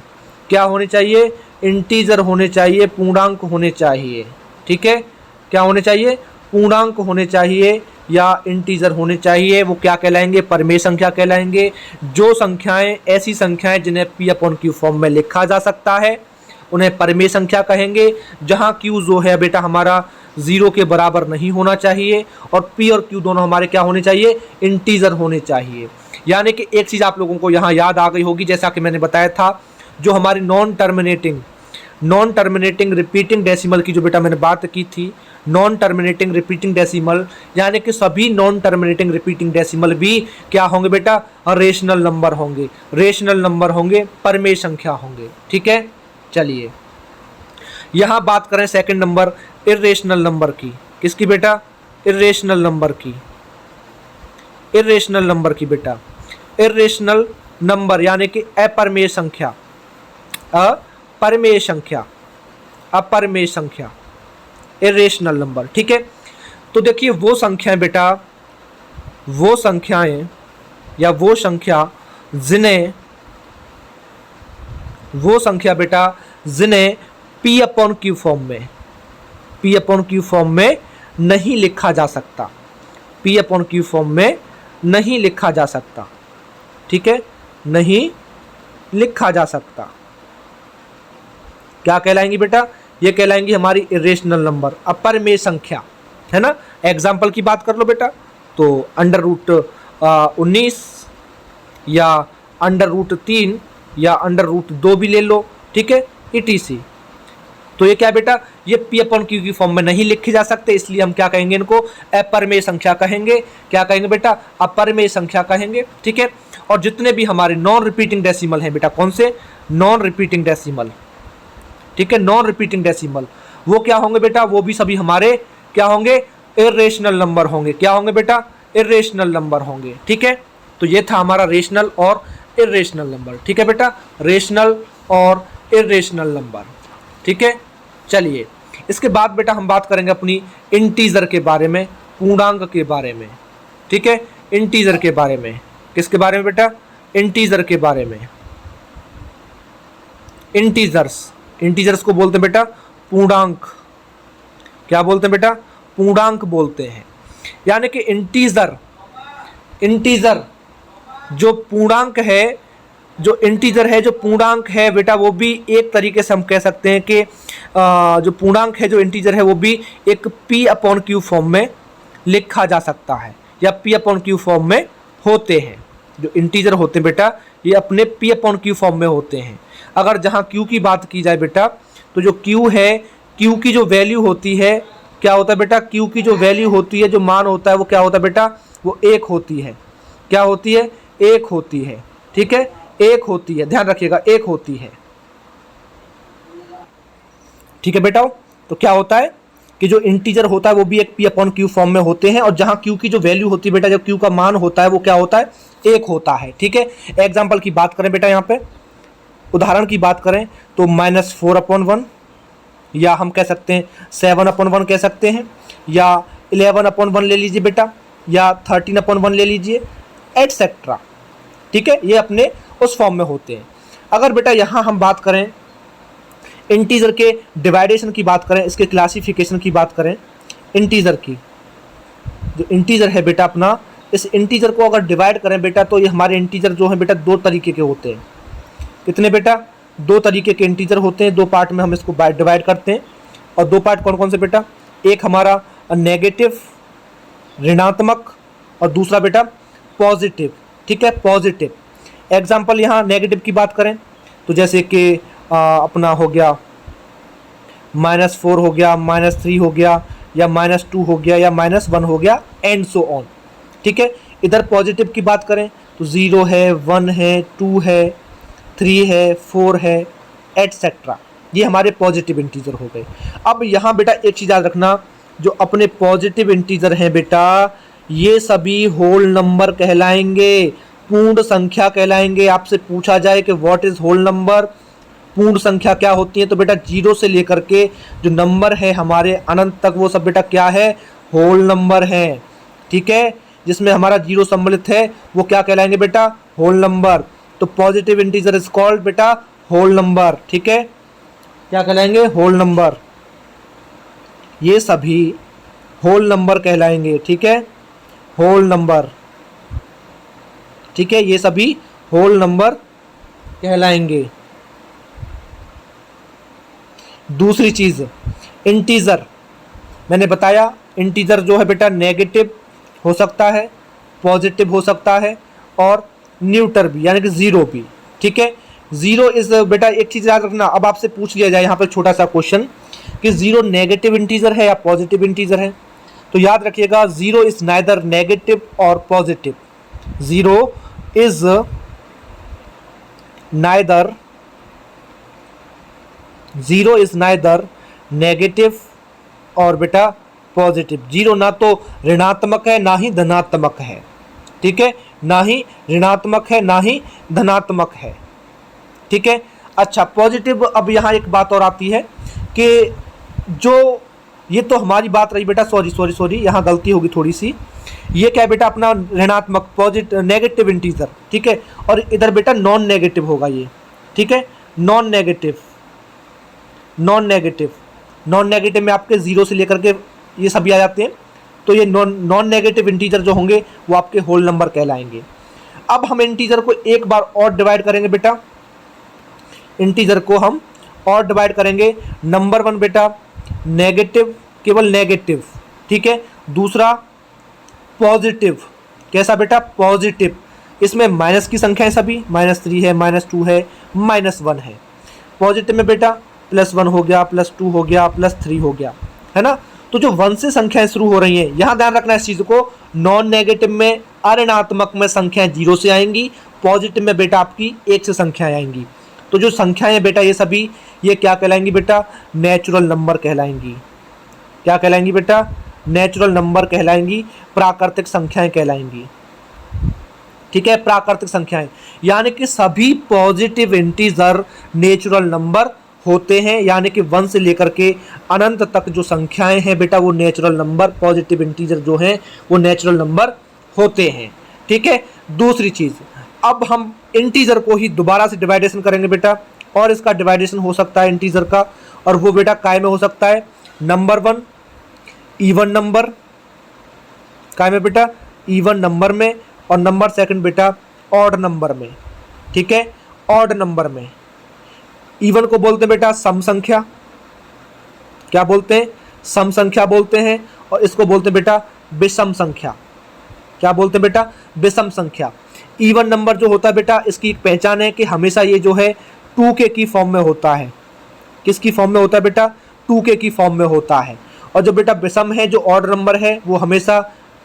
क्या होने चाहिए? इंटीजर होने चाहिए, पूर्णांक होने चाहिए। ठीक है, क्या होने चाहिए? पूर्णांक होने चाहिए या इंटीजर होने चाहिए। वो क्या कहलाएंगे? परमेय संख्या कहलाएंगे। जो संख्याएं, ऐसी संख्याएं जिन्हें P/Q फॉर्म में लिखा जा सकता है उन्हें परिमेय संख्या कहेंगे। जहां q जो है बेटा हमारा 0 के बराबर नहीं होना चाहिए और p और q दोनों हमारे क्या होने चाहिए, इंटीजर होने चाहिए। यानी कि एक चीज़ आप लोगों को यहाँ याद आ गई होगी, जैसा कि मैंने बताया था, जो हमारी नॉन टर्मिनेटिंग रिपीटिंग डेसिमल की जो बेटा मैंने बात की थी, नॉन टर्मिनेटिंग रिपीटिंग डेसिमल, यानी कि सभी नॉन टर्मिनेटिंग रिपीटिंग डेसिमल भी क्या होंगे बेटा, रेशनल नंबर होंगे, परिमेय संख्या होंगे। ठीक है, चलिए यहाँ बात करें सेकंड नंबर इर्रेशनल नंबर की। किसकी बेटा, इर्रेशनल नंबर की बेटा। इर्रेशनल नंबर यानी कि अपरिमेय संख्या, इर्रेशनल नंबर। ठीक है, तो देखिए वो संख्याएं बेटा, वो संख्या बेटा जिन्हें p अपॉन क्यू फॉर्म में नहीं लिखा जा सकता, ठीक है, नहीं लिखा जा सकता। क्या कहलाएंगी बेटा, ये कहलाएंगी हमारी इरेशनल नंबर, अपरिमेय संख्या, है ना। एग्जाम्पल की बात कर लो बेटा, तो √19 या √3 या √2 भी ले लो, ठीक है, etc। तो ये क्या बेटा, ये p अपॉन क्यू की फॉर्म में नहीं लिखे जा सकते, इसलिए हम क्या कहेंगे, इनको अपरिमेय संख्या कहेंगे। क्या कहेंगे बेटा, अपरिमेय संख्या कहेंगे। ठीक है, और जितने भी हमारे नॉन रिपीटिंग डेसिमल हैं बेटा, कौन से, नॉन रिपीटिंग डेसिमल, ठीक है, नॉन रिपीटिंग डेसिमल, वो क्या होंगे बेटा, वो भी सभी हमारे क्या होंगे, इर्रेशनल नंबर होंगे। क्या होंगे बेटा, इर्रेशनल नंबर होंगे। ठीक है, तो ये था हमारा रेशनल और इर्रेशनल नंबर। ठीक है बेटा, रेशनल और इर्रेशनल नंबर। ठीक है, चलिए इसके बाद बेटा हम बात करेंगे अपनी इंटीजर के बारे में, पूर्णांक के बारे में। ठीक है, इंटीजर के बारे में, किसके बारे में बेटा, इंटीजर के बारे में। इंटीजर्स को बोलते हैं बेटा पूर्णांक। क्या बोलते हैं बेटा, पूर्णांक बोलते हैं। यानी कि इंटीजर जो पूर्णांक है, जो पूर्णांक है बेटा, वो भी एक तरीके से हम कह सकते हैं कि जो पूर्णांक है, जो इंटीजर है, वो भी एक p अपॉन क्यू फॉर्म में लिखा जा सकता है, या p अपॉन क्यू फॉर्म में होते हैं। जो इंटीजर होते हैं बेटा, ये अपने p अपॉन क्यू फॉर्म में होते हैं। अगर जहाँ q की बात की जाए बेटा, तो जो q है, q की जो वैल्यू होती है, क्या होता है बेटा, q की जो वैल्यू होती है, जो मान होता है, वो क्या होता है बेटा, वो 1 होती है। क्या होती है, 1 होती है। ठीक है, 1 होती है, ध्यान रखिएगा, 1 होती है। ठीक है बेटा, तो क्या होता है कि जो इंटीजर होता है वो भी एक p अपॉन क्यू फॉर्म में होते हैं, और जहां q की जो वैल्यू होती है बेटा, जब q का मान होता है, वो क्या होता है, 1 होता है। ठीक है, एग्जाम्पल की बात करें बेटा, यहाँ पे उदाहरण की बात करें तो -4/1, या हम कह सकते हैं 7/1 कह सकते हैं, या 11/1 ले लीजिए बेटा, या 13/1 ले लीजिए, एटसेट्रा। ठीक है, ये अपने उस फॉर्म में होते हैं। अगर बेटा यहाँ हम बात करें इंटीजर के डिवाइडेशन की बात करें, इसके क्लासिफिकेशन की बात करें, इंटीजर की, जो इंटीजर है बेटा अपना, इस इंटीजर को अगर डिवाइड करें बेटा, तो ये हमारे इंटीजर जो है बेटा 2 तरीके के होते हैं। कितने बेटा, 2 तरीके के इंटीजर होते हैं। 2 पार्ट में हम इसको डिवाइड करते हैं, और 2 पार्ट कौन कौन से बेटा, एक हमारा नेगेटिव ऋणात्मक, और दूसरा बेटा पॉजिटिव। ठीक है, पॉजिटिव। एग्जाम्पल यहाँ नेगेटिव की बात करें तो जैसे कि अपना हो गया -4 हो गया, -3 हो गया, या -2 हो गया, या -1 हो गया, एंड सो ऑन। ठीक है, इधर पॉजिटिव की बात करें तो 0 है, 1 है, 2 है, 3 है, 4 है, एटसेट्रा। ये हमारे पॉजिटिव इंटीजर हो गए। अब यहाँ बेटा एक चीज़ याद रखना, जो अपने पॉजिटिव इंटीजर हैं बेटा, ये सभी होल नंबर कहलाएंगे, पूर्ण संख्या कहलाएंगे। आपसे पूछा जाए कि व्हाट इज होल नंबर, पूर्ण संख्या क्या होती है, तो बेटा 0 से लेकर के जो नंबर है हमारे अनंत तक, वो सब बेटा क्या है, होल नंबर है। ठीक है, जिसमें हमारा 0 सम्मिलित है, वो क्या कहलाएंगे बेटा, होल नंबर। तो पॉजिटिव इंटीजर इज कॉल्ड बेटा होल नंबर। ठीक है, क्या कहलाएंगे, होल नंबर। ये सभी होल नंबर कहलाएंगे। ठीक है, होल नंबर। ठीक है, ये सभी होल नंबर कहलाएंगे। दूसरी चीज़ इंटीजर, मैंने बताया इंटीजर जो है बेटा नेगेटिव हो सकता है, पॉजिटिव हो सकता है और न्यूटर भी यानी कि ज़ीरो भी। ठीक है, ज़ीरो इज बेटा एक चीज़ याद रखना, अब आपसे पूछ लिया जाए यहाँ पर छोटा सा क्वेश्चन कि ज़ीरो नेगेटिव इंटीजर है या पॉजिटिव इंटीजर है, तो याद रखिएगा ज़ीरो इज नाइदर नेगेटिव और positive. Zero is neither negative और बेटा पॉजिटिव। जीरो ना तो ऋणात्मक है ना ही धनात्मक है। ठीक है, ना ही ऋणात्मक है ना ही धनात्मक है। ठीक है, अच्छा पॉजिटिव, अब यहाँ एक बात और आती है कि जो ये तो हमारी बात रही बेटा, सॉरी यहाँ गलती होगी थोड़ी सी, ये क्या है बेटा अपना ऋणात्मक पॉजिटिव नेगेटिव इंटीजर। ठीक है, और इधर बेटा नॉन नेगेटिव होगा ये। ठीक है, नॉन नेगेटिव में आपके जीरो से लेकर के ये सभी आ जाते हैं, तो ये नॉन नेगेटिव इंटीजर जो होंगे वो आपके होल नंबर कहलाएंगे। अब हम इंटीजर को एक बार और डिवाइड करेंगे बेटा, इंटीजर को हम और डिवाइड करेंगे। नंबर वन बेटा नेगेटिव, केवल नेगेटिव। ठीक है, दूसरा पॉजिटिव, कैसा बेटा पॉजिटिव, इसमें माइनस की संख्या है सभी, -3 है, -2 है, -1 है। पॉजिटिव में बेटा +1 हो गया, +2 हो गया, +3 हो गया, है ना। तो जो 1 से संख्याएं शुरू हो रही हैं, यहाँ ध्यान रखना इस चीज़ को, नॉन नेगेटिव में अऋणात्मक में संख्याएं 0 से आएंगी, पॉजिटिव में बेटा आपकी 1 से संख्याएं आएंगी। तो जो संख्याएं बेटा ये सभी ये क्या कहलाएंगी बेटा, नेचुरल नंबर कहलाएंगी। क्या कहलाएंगी बेटा, नेचुरल नंबर कहलाएंगी, प्राकृतिक संख्याएं कहलाएंगी। ठीक है, प्राकृतिक संख्याएं यानी कि सभी पॉजिटिव इंटीजर नेचुरल नंबर होते हैं, यानी कि 1 से लेकर के अनंत तक जो संख्याएं हैं बेटा वो नेचुरल नंबर, पॉजिटिव इंटीजर जो हैं वो नेचुरल नंबर होते हैं। ठीक है, दूसरी चीज़, अब हम इंटीजर को ही दोबारा से डिवाइडेशन करेंगे बेटा, और इसका डिवाइडेशन हो सकता है इंटीजर का, और वो बेटा काय में हो सकता है, नंबर 1 इवन नंबर, काय में बेटा इवन नंबर में, और नंबर सेकंड बेटा ऑड नंबर में। ठीक है, ऑड नंबर में। इवन को बोलते हैं बेटा सम संख्या, क्या बोलते हैं, सम संख्या बोलते हैं, और इसको बोलते हैं बेटा विषम संख्या। क्या बोलते हैं बेटा, विषम संख्या। इवन नंबर जो होता है बेटा, इसकी एक पहचान है कि हमेशा ये जो है 2k की फॉर्म में होता है। किसकी फॉर्म में होता है बेटा, 2k की फॉर्म में होता है। और जो बेटा विषम है, जो ऑड नंबर है, वो हमेशा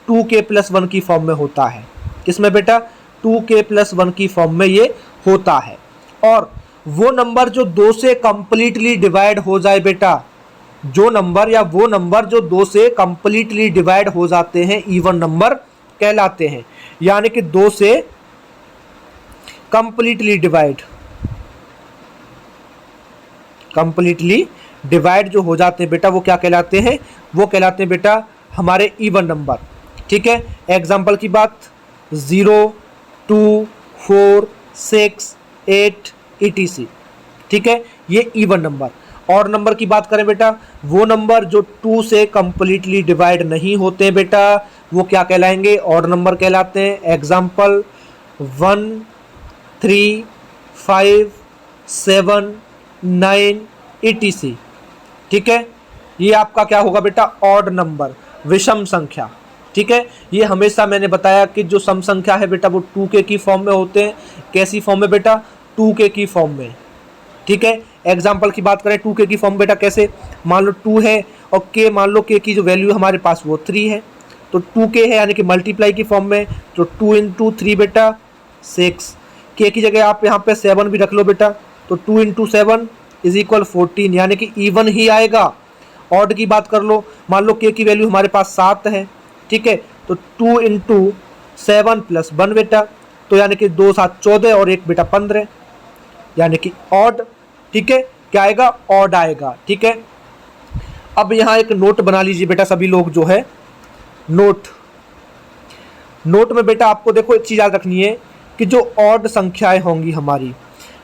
2k + 1 की फॉर्म में होता है। किसमें बेटा, 2k + 1 की फॉर्म में ये होता है। और वो नंबर जो 2 से कंप्लीटली डिवाइड हो जाए बेटा, जो नंबर या वो नंबर जो 2 से कंप्लीटली डिवाइड हो जाते हैं, इवन नंबर कहलाते हैं। यानी कि 2 से कंप्लीटली डिवाइड जो हो जाते हैं बेटा वो क्या कहलाते हैं, वो कहलाते हैं बेटा हमारे इवन नंबर। ठीक है, एग्जाम्पल की बात 0, 2, 4, 6, 8 etc। ठीक है, ये इवन नंबर। और नंबर की बात करें बेटा, वो नंबर जो 2 से कंप्लीटली डिवाइड नहीं होते हैं बेटा, वो क्या कहलाएंगे, ऑड नंबर कहलाते हैं। Example 1, 3, 5, 7, 9 etc। ठीक है, ये आपका क्या होगा बेटा, ऑड नंबर, विषम संख्या। ठीक है, ये हमेशा मैंने बताया कि जो सम संख्या है बेटा वो 2k की फॉर्म में होते हैं। कैसी फॉर्म में बेटा, 2k की फॉर्म में। ठीक है, एग्जाम्पल की बात करें 2k की फॉर्म बेटा कैसे, मान लो 2 है और k, मान लो k की जो वैल्यू हमारे पास वो 3 है, तो 2k है यानी कि मल्टीप्लाई की फॉर्म में, तो 2 × 3 बेटा 6, k की जगह आप यहाँ पे 7 भी रख लो बेटा, तो 2 × 7 = 14, यानी कि इवन ही आएगा। ऑड की बात कर लो, मान लो k की वैल्यू हमारे पास 7 है। ठीक है, तो 2 × 7 + 1 बेटा, तो यानी कि 2 × 7 14 और 1 बेटा 15, यानी कि ऑड। ठीक है, क्या आएगा, ऑड आएगा। ठीक है, अब यहाँ एक नोट बना लीजिए बेटा सभी लोग जो है, नोट में बेटा आपको देखो एक चीज़ याद रखनी है कि जो ऑड संख्याएं होंगी हमारी,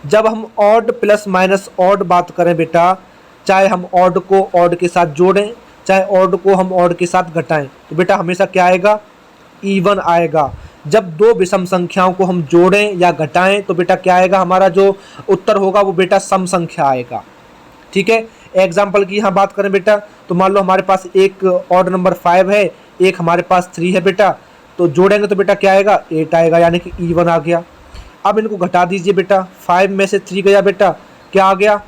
जब हम ऑड प्लस माइनस ऑड बात करें बेटा, चाहे हम ऑड को ऑड के साथ जोड़ें, चाहे ऑड को हम ऑड के साथ घटाएं, तो बेटा हमेशा क्या आएगा, इवन आएगा। जब दो विषम संख्याओं को हम जोड़ें या घटाएं तो बेटा क्या आएगा, हमारा जो उत्तर होगा वो बेटा सम संख्या आएगा। ठीक है, एग्जाम्पल की यहाँ बात करें बेटा, तो मान लो हमारे पास एक ऑड नंबर 5 है, एक हमारे पास 3 है बेटा, तो जोड़ेंगे तो बेटा क्या आएगा 8 आएगा, यानी कि इवन आ गया। अब इनको घटा दीजिए बेटा, 5 में से 3 गया बेटा, क्या आ गया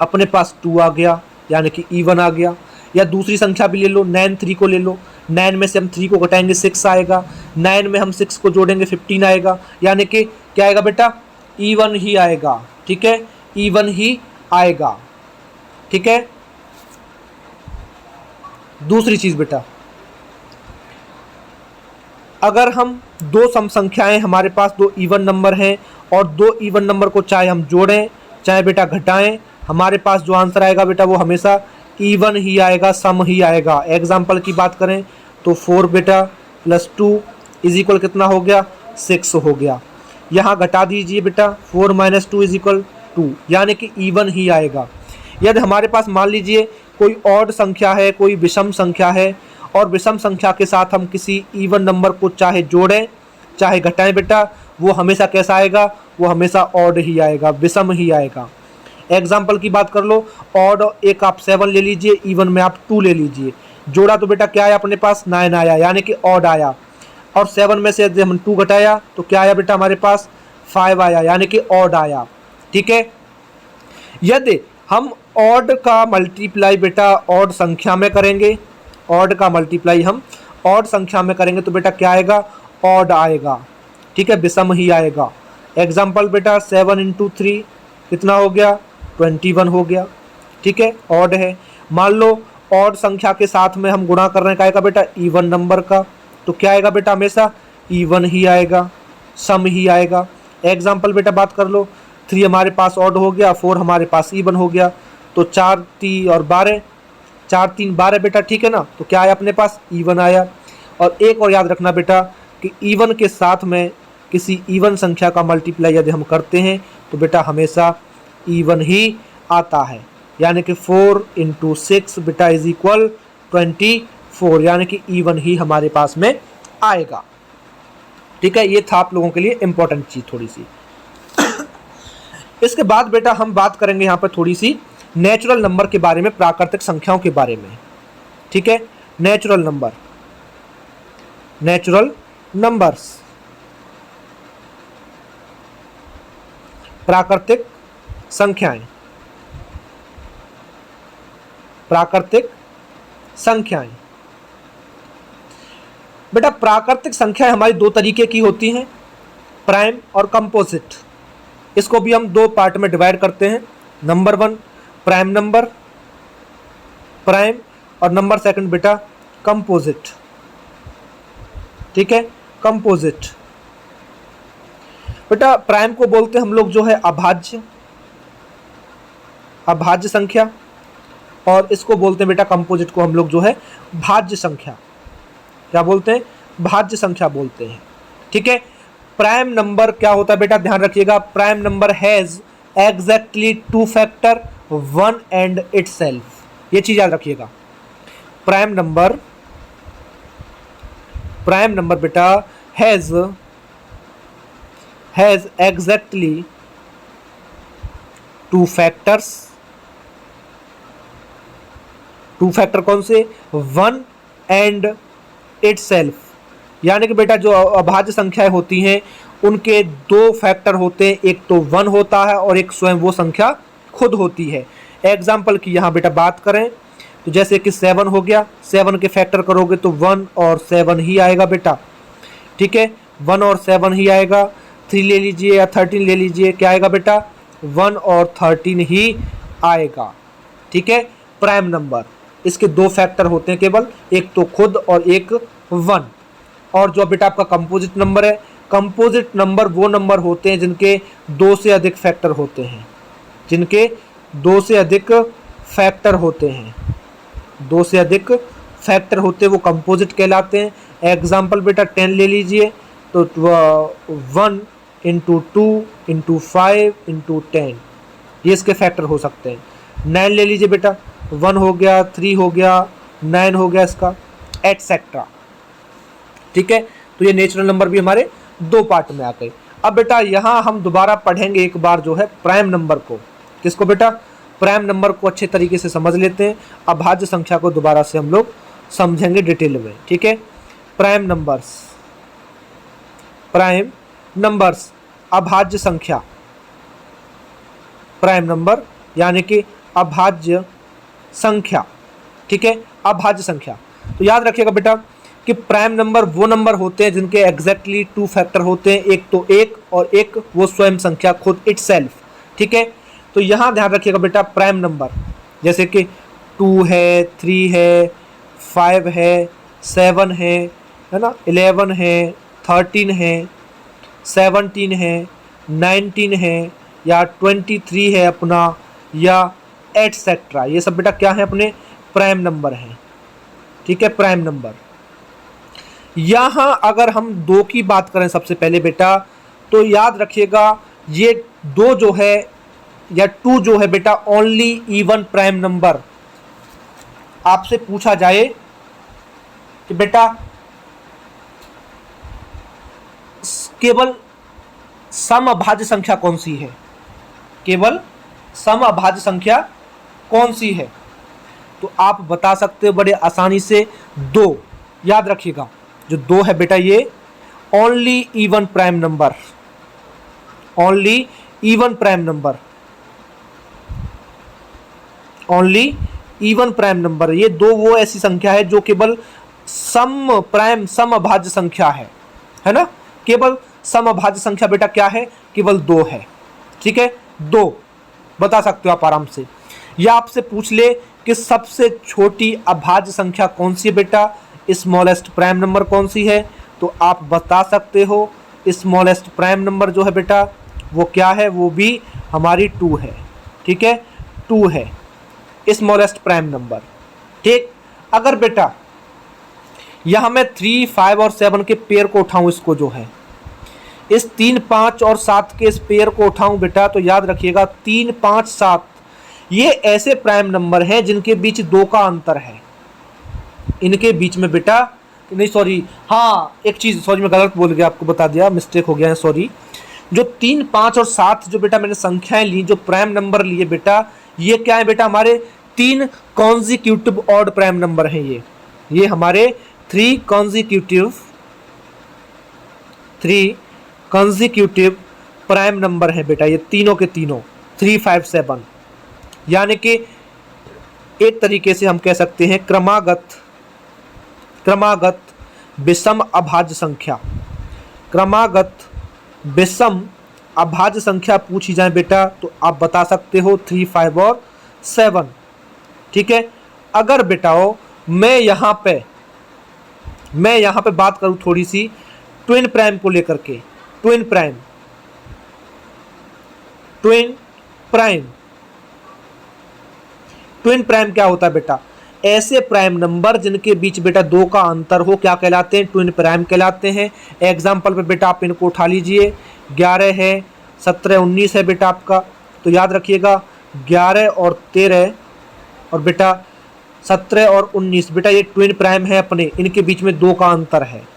अपने पास 2 आ गया, यानी कि इवन आ गया। या दूसरी संख्या भी ले लो, 9 3 को ले लो, 9 में से हम 3 को घटाएंगे 6 आएगा, 9 में हम 6 को जोड़ेंगे 15 आएगा, यानी कि क्या आएगा बेटा इवन ही आएगा। ठीक है, इवन ही आएगा। ठीक है, दूसरी चीज बेटा, अगर हम दो सम संख्याएं हमारे पास दो इवन नंबर हैं और दो इवन नंबर को चाहे हम जोड़ें चाहे बेटा घटाएं, हमारे पास जो आंसर आएगा बेटा वो हमेशा इवन ही आएगा, सम ही आएगा। एग्जाम्पल की बात करें तो 4 बेटा प्लस 2 इज इक्वल कितना हो गया 6 हो गया। यहाँ घटा दीजिए बेटा 4 माइनस 2 इज इक्वल 2, यानी कि इवन ही आएगा। यदि हमारे पास मान लीजिए कोई ऑड संख्या है, कोई विषम संख्या है, और विषम संख्या के साथ हम किसी इवन नंबर को चाहे जोड़ें चाहे घटाएं बेटा, वो हमेशा कैसा आएगा, वो हमेशा ऑड ही आएगा, विषम ही आएगा। एग्जाम्पल की बात कर लो, ऑड एक आप 7 ले लीजिए, इवन में आप 2 ले लीजिए, जोड़ा तो बेटा क्या आया अपने पास 9 आया, यानी कि ऑड आया। और 7 में से यदि हम 2 घटाया तो क्या आया बेटा हमारे पास 5 आया, यानी कि ऑड आया। ठीक है, यदि हम ऑड का मल्टीप्लाई बेटा ऑड संख्या में करेंगे, ऑड का मल्टीप्लाई हम ऑड संख्या में करेंगे तो बेटा क्या आएगा ऑड आएगा। ठीक है, विषम ही आएगा। एग्जाम्पल बेटा 7 इंटू 3 कितना हो गया 21 हो गया। ठीक है, ऑड है। मान लो ऑड संख्या के साथ में हम गुणा कर रहे हैं, क्या आएगा बेटा इवन नंबर का, तो क्या आएगा बेटा हमेशा इवन ही आएगा, सम ही आएगा। एग्जाम्पल बेटा बात कर लो, 3 हमारे पास ऑड हो गया, 4 हमारे पास इवन हो गया, तो 4 3 और 12, 4 3 12 बेटा। ठीक है ना, तो क्या आया अपने पास इवन आया। और एक और याद रखना बेटा कि इवन के साथ में किसी इवन संख्या का मल्टीप्लाई यदि हम करते हैं तो बेटा हमेशा इवन ही आता है, यानी कि 4 इंटू 6 बेटा इज इक्वल 24, यानी कि इवन ही हमारे पास में आएगा। ठीक है, ये था आप लोगों के लिए इंपॉर्टेंट चीज थोड़ी सी। इसके बाद बेटा हम बात करेंगे यहाँ पर थोड़ी सी नेचुरल नंबर के बारे में, प्राकृतिक संख्याओं के बारे में। ठीक है, नेचुरल नंबर, नेचुरल नंबर्स, प्राकृतिक संख्याएं, प्राकृतिक संख्याएं। बेटा प्राकृतिक संख्याएं हमारी दो तरीके की होती हैं, प्राइम और कंपोजिट। इसको भी हम दो पार्ट में डिवाइड करते हैं। नंबर 1 प्राइम नंबर, प्राइम, और नंबर 2 बेटा कंपोजिट। ठीक है, कंपोजिट। बेटा प्राइम को बोलते हैं हम लोग जो है अभाज्य, अभाज्य संख्या, और इसको बोलते हैं बेटा कंपोजिट को हम लोग जो है भाज्य संख्या। क्या बोलते हैं, भाज्य संख्या बोलते हैं। ठीक है, प्राइम नंबर क्या होता है बेटा, ध्यान रखिएगा, prime number has exactly 2 factor 1 and itself. ये चीज याद रखिएगा, प्राइम नंबर बेटा हैज एग्जैक्टली 2 फैक्टर्स। 2 फैक्टर कौन से, 1 एंड इटसेल्फ, यानी कि बेटा जो अभाज्य संख्याएं होती हैं उनके 2 फैक्टर होते हैं, एक तो 1 होता है और एक स्वयं वो संख्या खुद होती है। एग्जाम्पल की यहाँ बेटा बात करें तो जैसे कि 7 हो गया, 7 के फैक्टर करोगे तो 1 और 7 ही आएगा बेटा। ठीक है, 1 और 7 ही आएगा। 3 ले लीजिए या 13 ले लीजिए, क्या आएगा बेटा 1 और 13 ही आएगा। ठीक है, प्राइम नंबर इसके 2 फैक्टर होते हैं केवल, एक तो खुद और एक 1। और जो बेटा आपका कंपोजिट नंबर है, कंपोजिट नंबर वो नंबर होते हैं जिनके 2 से अधिक फैक्टर होते हैं, जिनके 2 से अधिक फैक्टर होते हैं, 2 से अधिक फैक्टर होते हैं वो कंपोजिट कहलाते हैं। एग्जाम्पल बेटा 10 ले लीजिए तो 1 इंटू 2 इंटू 5 इंटू 10, ये इसके फैक्टर हो सकते हैं। 9 ले लीजिए बेटा, 1 हो गया, 3 हो गया, 9 हो गया इसका, एटसेट्रा। ठीक है, तो ये नेचुरल नंबर भी हमारे 2 पार्ट में आ गए। अब बेटा यहाँ हम दोबारा पढ़ेंगे एक बार जो है प्राइम नंबर को। किसको बेटा, प्राइम नंबर को अच्छे तरीके से समझ लेते हैं, अभाज्य संख्या को दोबारा से हम लोग समझेंगे डिटेल में। ठीक है, प्राइम नंबर्स अभाज्य संख्या, प्राइम नंबर यानी कि अभाज्य संख्या। ठीक है, अभाज्य संख्या। तो याद रखिएगा बेटा कि प्राइम नंबर वो नंबर होते हैं जिनके एग्जैक्टली 2 फैक्टर होते हैं, एक तो एक और एक वो स्वयं संख्या खुद इटसेल्फ। ठीक है, तो यहाँ ध्यान रखिएगा बेटा प्राइम नंबर जैसे कि 2 है, 3 है, 5 है, 7 है ना, 11 है, 13 है, 17 है, 19 है या 23 है अपना, या एटसेट्रा, ये सब बेटा क्या है अपने प्राइम नंबर हैं। ठीक है, प्राइम नंबर। यहाँ अगर हम 2 की बात करें सबसे पहले बेटा, तो याद रखिएगा ये 2 जो है या 2 जो है बेटा ओनली इवन प्राइम नंबर। आपसे पूछा जाए कि बेटा केवल सम अभाज्य संख्या कौन सी है, केवल सम अभाज्य संख्या कौन सी है, तो आप बता सकते हो बड़े आसानी से 2। याद रखिएगा जो 2 है बेटा ये only even prime number, only even prime number, only even prime number. ये 2 वो ऐसी संख्या है जो केवल सम अभाज्य संख्या है ना, केवल सम अभाज्य संख्या बेटा क्या है, केवल 2 है। ठीक है, 2 बता सकते हो आप आराम से। या आपसे पूछ ले कि सबसे छोटी अभाज्य संख्या कौन सी है बेटा, स्मॉलेस्ट प्राइम नंबर कौन सी है, तो आप बता सकते हो स्मॉलेस्ट प्राइम नंबर जो है बेटा वो क्या है, वो भी हमारी 2 है। ठीक है, 2 है स्मॉलेस्ट प्राइम नंबर। ठीक, अगर बेटा यहाँ मैं 3, 5 और 7 के पेयर को उठाऊं, इसको जो है इस 3, 5 और 7 के इस पेयर को उठाऊं बेटा, तो याद रखिएगा 3, 5, 7 ये ऐसे प्राइम नंबर हैं जिनके बीच 2 का अंतर है। इनके बीच में बेटा नहीं, सॉरी, हाँ एक चीज़, सॉरी मैं गलत बोल गया, आपको बता दिया, मिस्टेक हो गया है, सॉरी। जो 3, 5 और 7 जो बेटा मैंने संख्याएं ली, जो प्राइम नंबर लिए बेटा, ये क्या है बेटा हमारे 3 कॉन्जिक्यूटिव ऑड प्राइम नंबर हैं। ये हमारे 3 कॉन्जिक्यूटिव प्राइम नंबर है बेटा, ये तीनों के तीनों 3, 5, 7, यानी कि एक तरीके से हम कह सकते हैं क्रमागत विषम अभाज्य संख्या। क्रमागत विषम अभाज्य संख्या पूछी जाए बेटा तो आप बता सकते हो 3, 5 और 7। ठीक है, अगर बेटाओ मैं यहाँ पे बात करूँ थोड़ी सी ट्विन प्राइम को लेकर के, ट्विन प्राइम क्या होता है बेटा, ऐसे प्राइम नंबर जिनके बीच बेटा 2 का अंतर हो क्या कहलाते हैं, ट्विन प्राइम कहलाते हैं। एग्जाम्पल पे बेटा आप इनको उठा लीजिए, 11 है, 17, 19 है बेटा आपका, तो याद रखिएगा 11 और 13 और बेटा 17 और 19 बेटा ये ट्विन प्राइम है अपने, इनके बीच में 2 का अंतर है।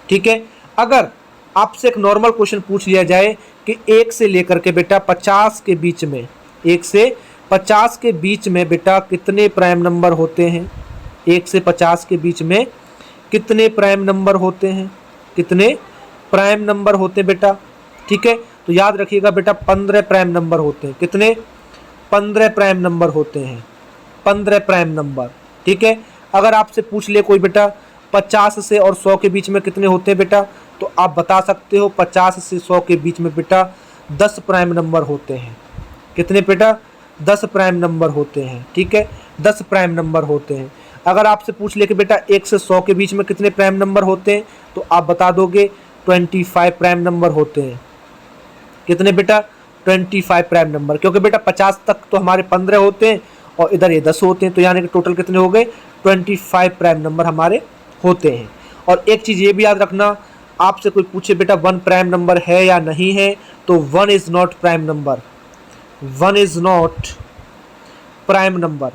ठीक है, अगर आपसे एक नॉर्मल क्वेश्चन पूछ लिया जाए कि 1 से लेकर के बेटा 50 के बीच में, 1 से 50 के बीच में बेटा कितने प्राइम नंबर होते हैं, 1 से 50 के बीच में कितने प्राइम नंबर होते हैं, कितने प्राइम नंबर होते हैं बेटा। ठीक है, तो याद रखिएगा बेटा 15 प्राइम नंबर होते हैं। कितने, 15 प्राइम नंबर होते हैं, 15 प्राइम नंबर। ठीक है, अगर आपसे पूछ ले कोई बेटा 50 से और 100 के बीच में कितने होते हैं बेटा, तो आप बता सकते हो 50 से 100 के बीच में बेटा 10 प्राइम नंबर होते हैं। कितने बेटा, 10 प्राइम नंबर होते हैं। ठीक है, 10 प्राइम नंबर होते हैं। अगर आपसे पूछ ले कि बेटा 1 से 100 के बीच में कितने प्राइम नंबर होते हैं, तो आप बता दोगे 25 प्राइम नंबर होते हैं। कितने बेटा, 25 प्राइम नंबर, क्योंकि बेटा 50 तक तो हमारे 15 होते हैं और इधर ये 10 होते हैं, तो यानी कि टोटल कितने हो गए, 25 प्राइम नंबर हमारे होते हैं। और एक चीज़ ये भी याद रखना, आपसे कोई पूछे बेटा 1 प्राइम नंबर है या नहीं है, तो 1 is not prime number, 1 is not prime number.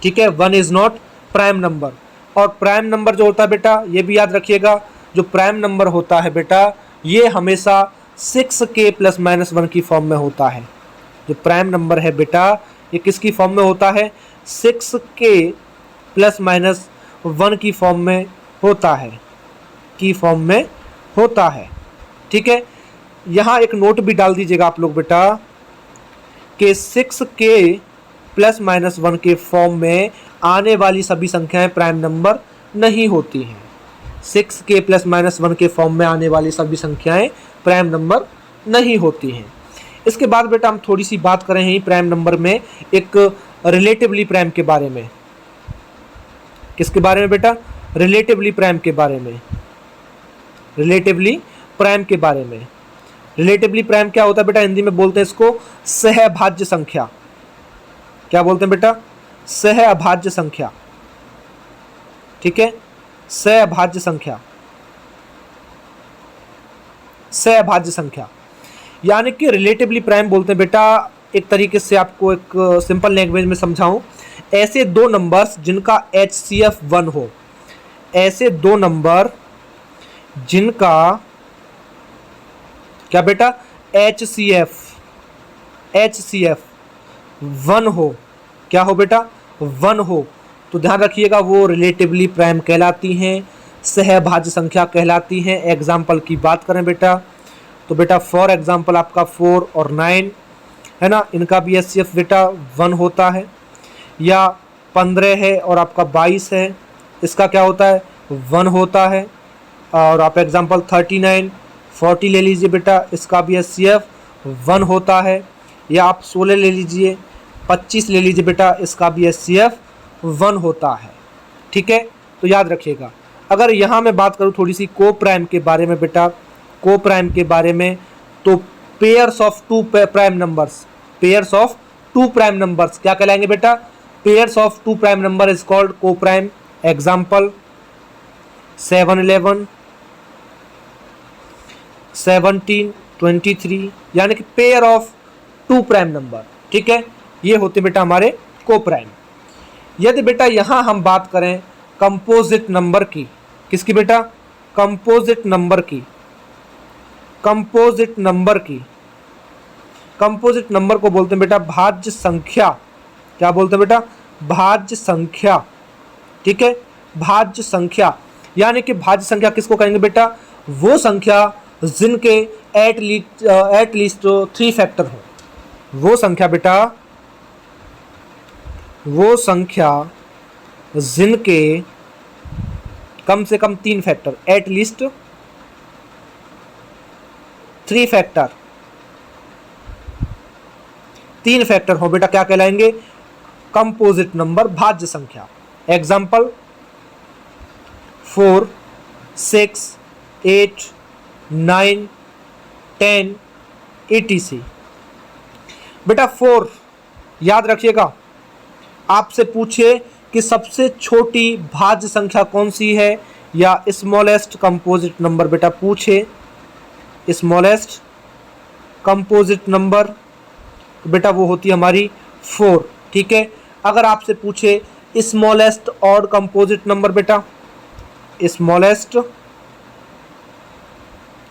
ठीक है, 1 इज़ नॉट प्राइम नंबर। और प्राइम नंबर जो होता है बेटा, ये भी याद रखिएगा, जो प्राइम नंबर होता है बेटा ये हमेशा 6k ± 1 की फॉर्म में होता है। जो प्राइम नंबर है बेटा ये किसकी फॉर्म में होता है, 6k प्लस माइनस 1 की फॉर्म में होता है, की फॉर्म में होता है। ठीक है, यहाँ एक नोट भी डाल दीजिएगा आप लोग बेटा कि 6k प्लस माइनस 1 के फॉर्म में आने वाली सभी संख्याएं प्राइम नंबर नहीं होती हैं। 6k प्लस माइनस 1 के फॉर्म में आने वाली सभी संख्याएं प्राइम नंबर नहीं होती हैं। इसके बाद बेटा हम थोड़ी सी बात करें ही प्राइम नंबर में एक रिलेटिवली प्राइम के बारे में। किसके बारे में बेटा, रिलेटिवली प्राइम के बारे में। रिलेटिवली प्राइम के बारे में, रिलेटिवली प्राइम क्या होता है बेटा, हिंदी में बोलते हैं इसको सहअभाज्य संख्या। क्या बोलते हैं बेटा, सहअभाज्य संख्या। ठीक है, सहअभाज्य संख्या, सहअभाज्य संख्या यानी कि रिलेटिवली प्राइम बोलते हैं बेटा। एक तरीके से आपको एक सिंपल लैंग्वेज में समझाऊं, ऐसे दो नंबर्स जिनका HCF 1 हो, ऐसे दो नंबर जिनका क्या बेटा HCF 1 हो, क्या हो बेटा 1 हो, तो ध्यान रखिएगा वो रिलेटिवली प्राइम कहलाती हैं, सहभाज्य संख्या कहलाती हैं। एग्जाम्पल की बात करें बेटा तो बेटा फॉर एग्जाम्पल आपका 4 और 9 है ना, इनका भी HCF बेटा 1 होता है। या 15 है और आपका 22 है, इसका क्या होता है 1 होता है। और आप एग्जाम्पल 39 40 ले लीजिए बेटा, इसका भी HCF 1 होता है। या आप 16 ले लीजिए, 25 ले लीजिए बेटा, इसका भी HCF 1 होता है। ठीक है, तो याद रखिएगा। अगर यहाँ मैं बात करूँ थोड़ी सी को प्राइम के बारे में बेटा, को प्राइम के बारे में, तो pairs of two prime numbers, pairs of two prime numbers क्या कहलाएंगे बेटा, pairs of two prime number is called coprime. Example 7-11 17 23 यानी कि pair of two prime number. ठीक है, ये होते बेटा हमारे को प्राइम। यदि बेटा यहाँ हम बात करें कंपोजिट नंबर की, किसकी बेटा, कंपोजिट नंबर की, कंपोजिट नंबर की, कंपोजिट नंबर को बोलते हैं बेटा भाज्य संख्या। क्या बोलते हैं बेटा, भाज्य संख्या। ठीक है, भाज्य संख्या यानी कि भाज्य संख्या किसको कहेंगे बेटा, वो संख्या जिनके एट लीस्ट 3 फैक्टर हो, वो संख्या बेटा, वो संख्या जिनके कम से कम 3 factor, at least 3 factor, 3 factor हो बेटा, क्या कहलाएंगे, कंपोजिट नंबर, भाज्य संख्या। Example 4 6 8 9 10 etc। बेटा 4 याद रखिएगा, आपसे पूछे कि सबसे छोटी भाज्य संख्या कौन सी है या स्मॉलेस्ट कंपोजिट नंबर बेटा पूछे, स्मॉलेस्ट कंपोजिट नंबर, तो बेटा वो होती है हमारी 4। ठीक है, अगर आपसे पूछे स्मॉलेस्ट ऑड कंपोजिट नंबर बेटा,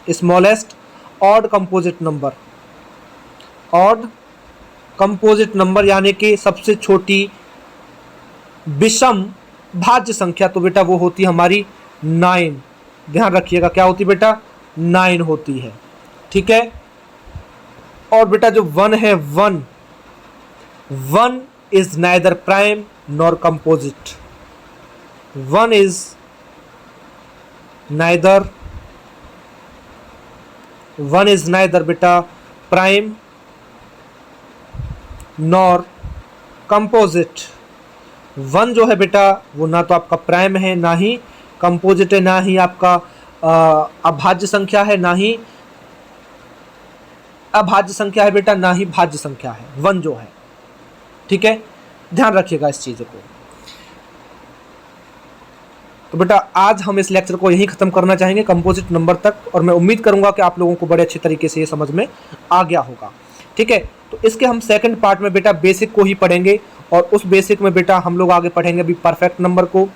smallest odd composite number, odd composite number यानी कि सबसे छोटी विषम भाज्य संख्या, तो बेटा वो होती है हमारी 9। ध्यान रखिएगा क्या होती बेटा, 9 होती है। ठीक है, और बेटा जो 1 है, 1 is neither prime nor composite, 1 is neither बेटा प्राइम नॉर कंपोजिट। 1 जो है बेटा वो ना तो आपका प्राइम है, ना ही कंपोजिट है, ना ही आपका अभाज्य संख्या है, ना ही अभाज्य संख्या है बेटा, ना ही भाज्य संख्या है 1 जो है। ठीक है, ध्यान रखिएगा इस चीज़ को। तो बेटा आज हम इस लेक्चर को यहीं ख़त्म करना चाहेंगे कंपोजिट नंबर तक, और मैं उम्मीद करूंगा कि आप लोगों को बड़े अच्छे तरीके से ये समझ में आ गया होगा। ठीक है, तो इसके हम सेकंड पार्ट में बेटा बेसिक को ही पढ़ेंगे, और उस बेसिक में बेटा हम लोग आगे पढ़ेंगे अभी परफेक्ट नंबर को।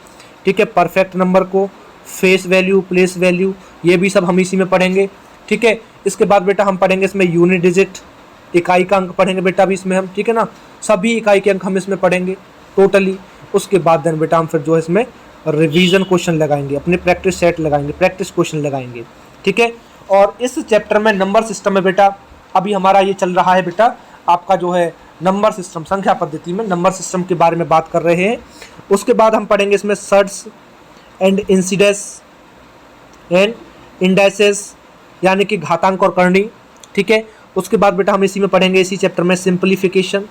ठीक है, परफेक्ट नंबर को, फेस वैल्यू, प्लेस वैल्यू, ये भी सब हम इसी में पढ़ेंगे। ठीक है, इसके बाद बेटा हम पढ़ेंगे इसमें यूनिट डिजिट, इकाई का अंक पढ़ेंगे बेटा अभी इसमें हम, ठीक है ना, सभी इकाई के अंक हम इसमें पढ़ेंगे टोटली। उसके बाद देन बेटा हम फिर जो है इसमें रिवीजन क्वेश्चन लगाएंगे, अपने प्रैक्टिस सेट लगाएंगे, प्रैक्टिस क्वेश्चन लगाएंगे, ठीक है। और इस चैप्टर में नंबर सिस्टम में बेटा अभी हमारा ये चल रहा है बेटा आपका जो है नंबर सिस्टम, संख्या पद्धति में नंबर सिस्टम के बारे में बात कर रहे हैं। उसके बाद हम पढ़ेंगे इसमें shirts and incidence and indices, यानी कि घातांक और करनी, ठीक है। उसके बाद बेटा हम इसी में पढ़ेंगे, इसी चैप्टर में सिंप्लीफिकेशन,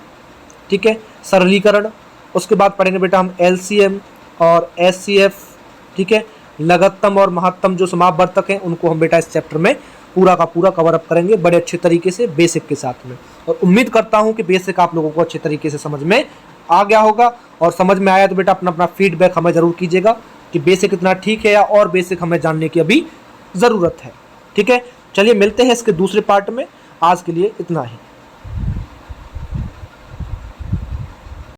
ठीक है, सरलीकरण। उसके बाद पढ़ेंगे बेटा हम एलसीएम और एचसीएफ, ठीक है, लघुत्तम और महत्तम जो समापवर्तक हैं उनको हम बेटा इस चैप्टर में पूरा का पूरा कवर अप करेंगे बड़े अच्छे तरीके से बेसिक के साथ में। और उम्मीद करता हूं कि बेसिक आप लोगों को अच्छे तरीके से समझ में आ गया होगा, और समझ में आया तो बेटा अपना अपना फीडबैक हमें ज़रूर कीजिएगा कि बेसिक इतना ठीक है या और बेसिक हमें जानने की अभी ज़रूरत है, ठीक है। चलिए मिलते हैं इसके दूसरे पार्ट में, आज के लिए इतना ही।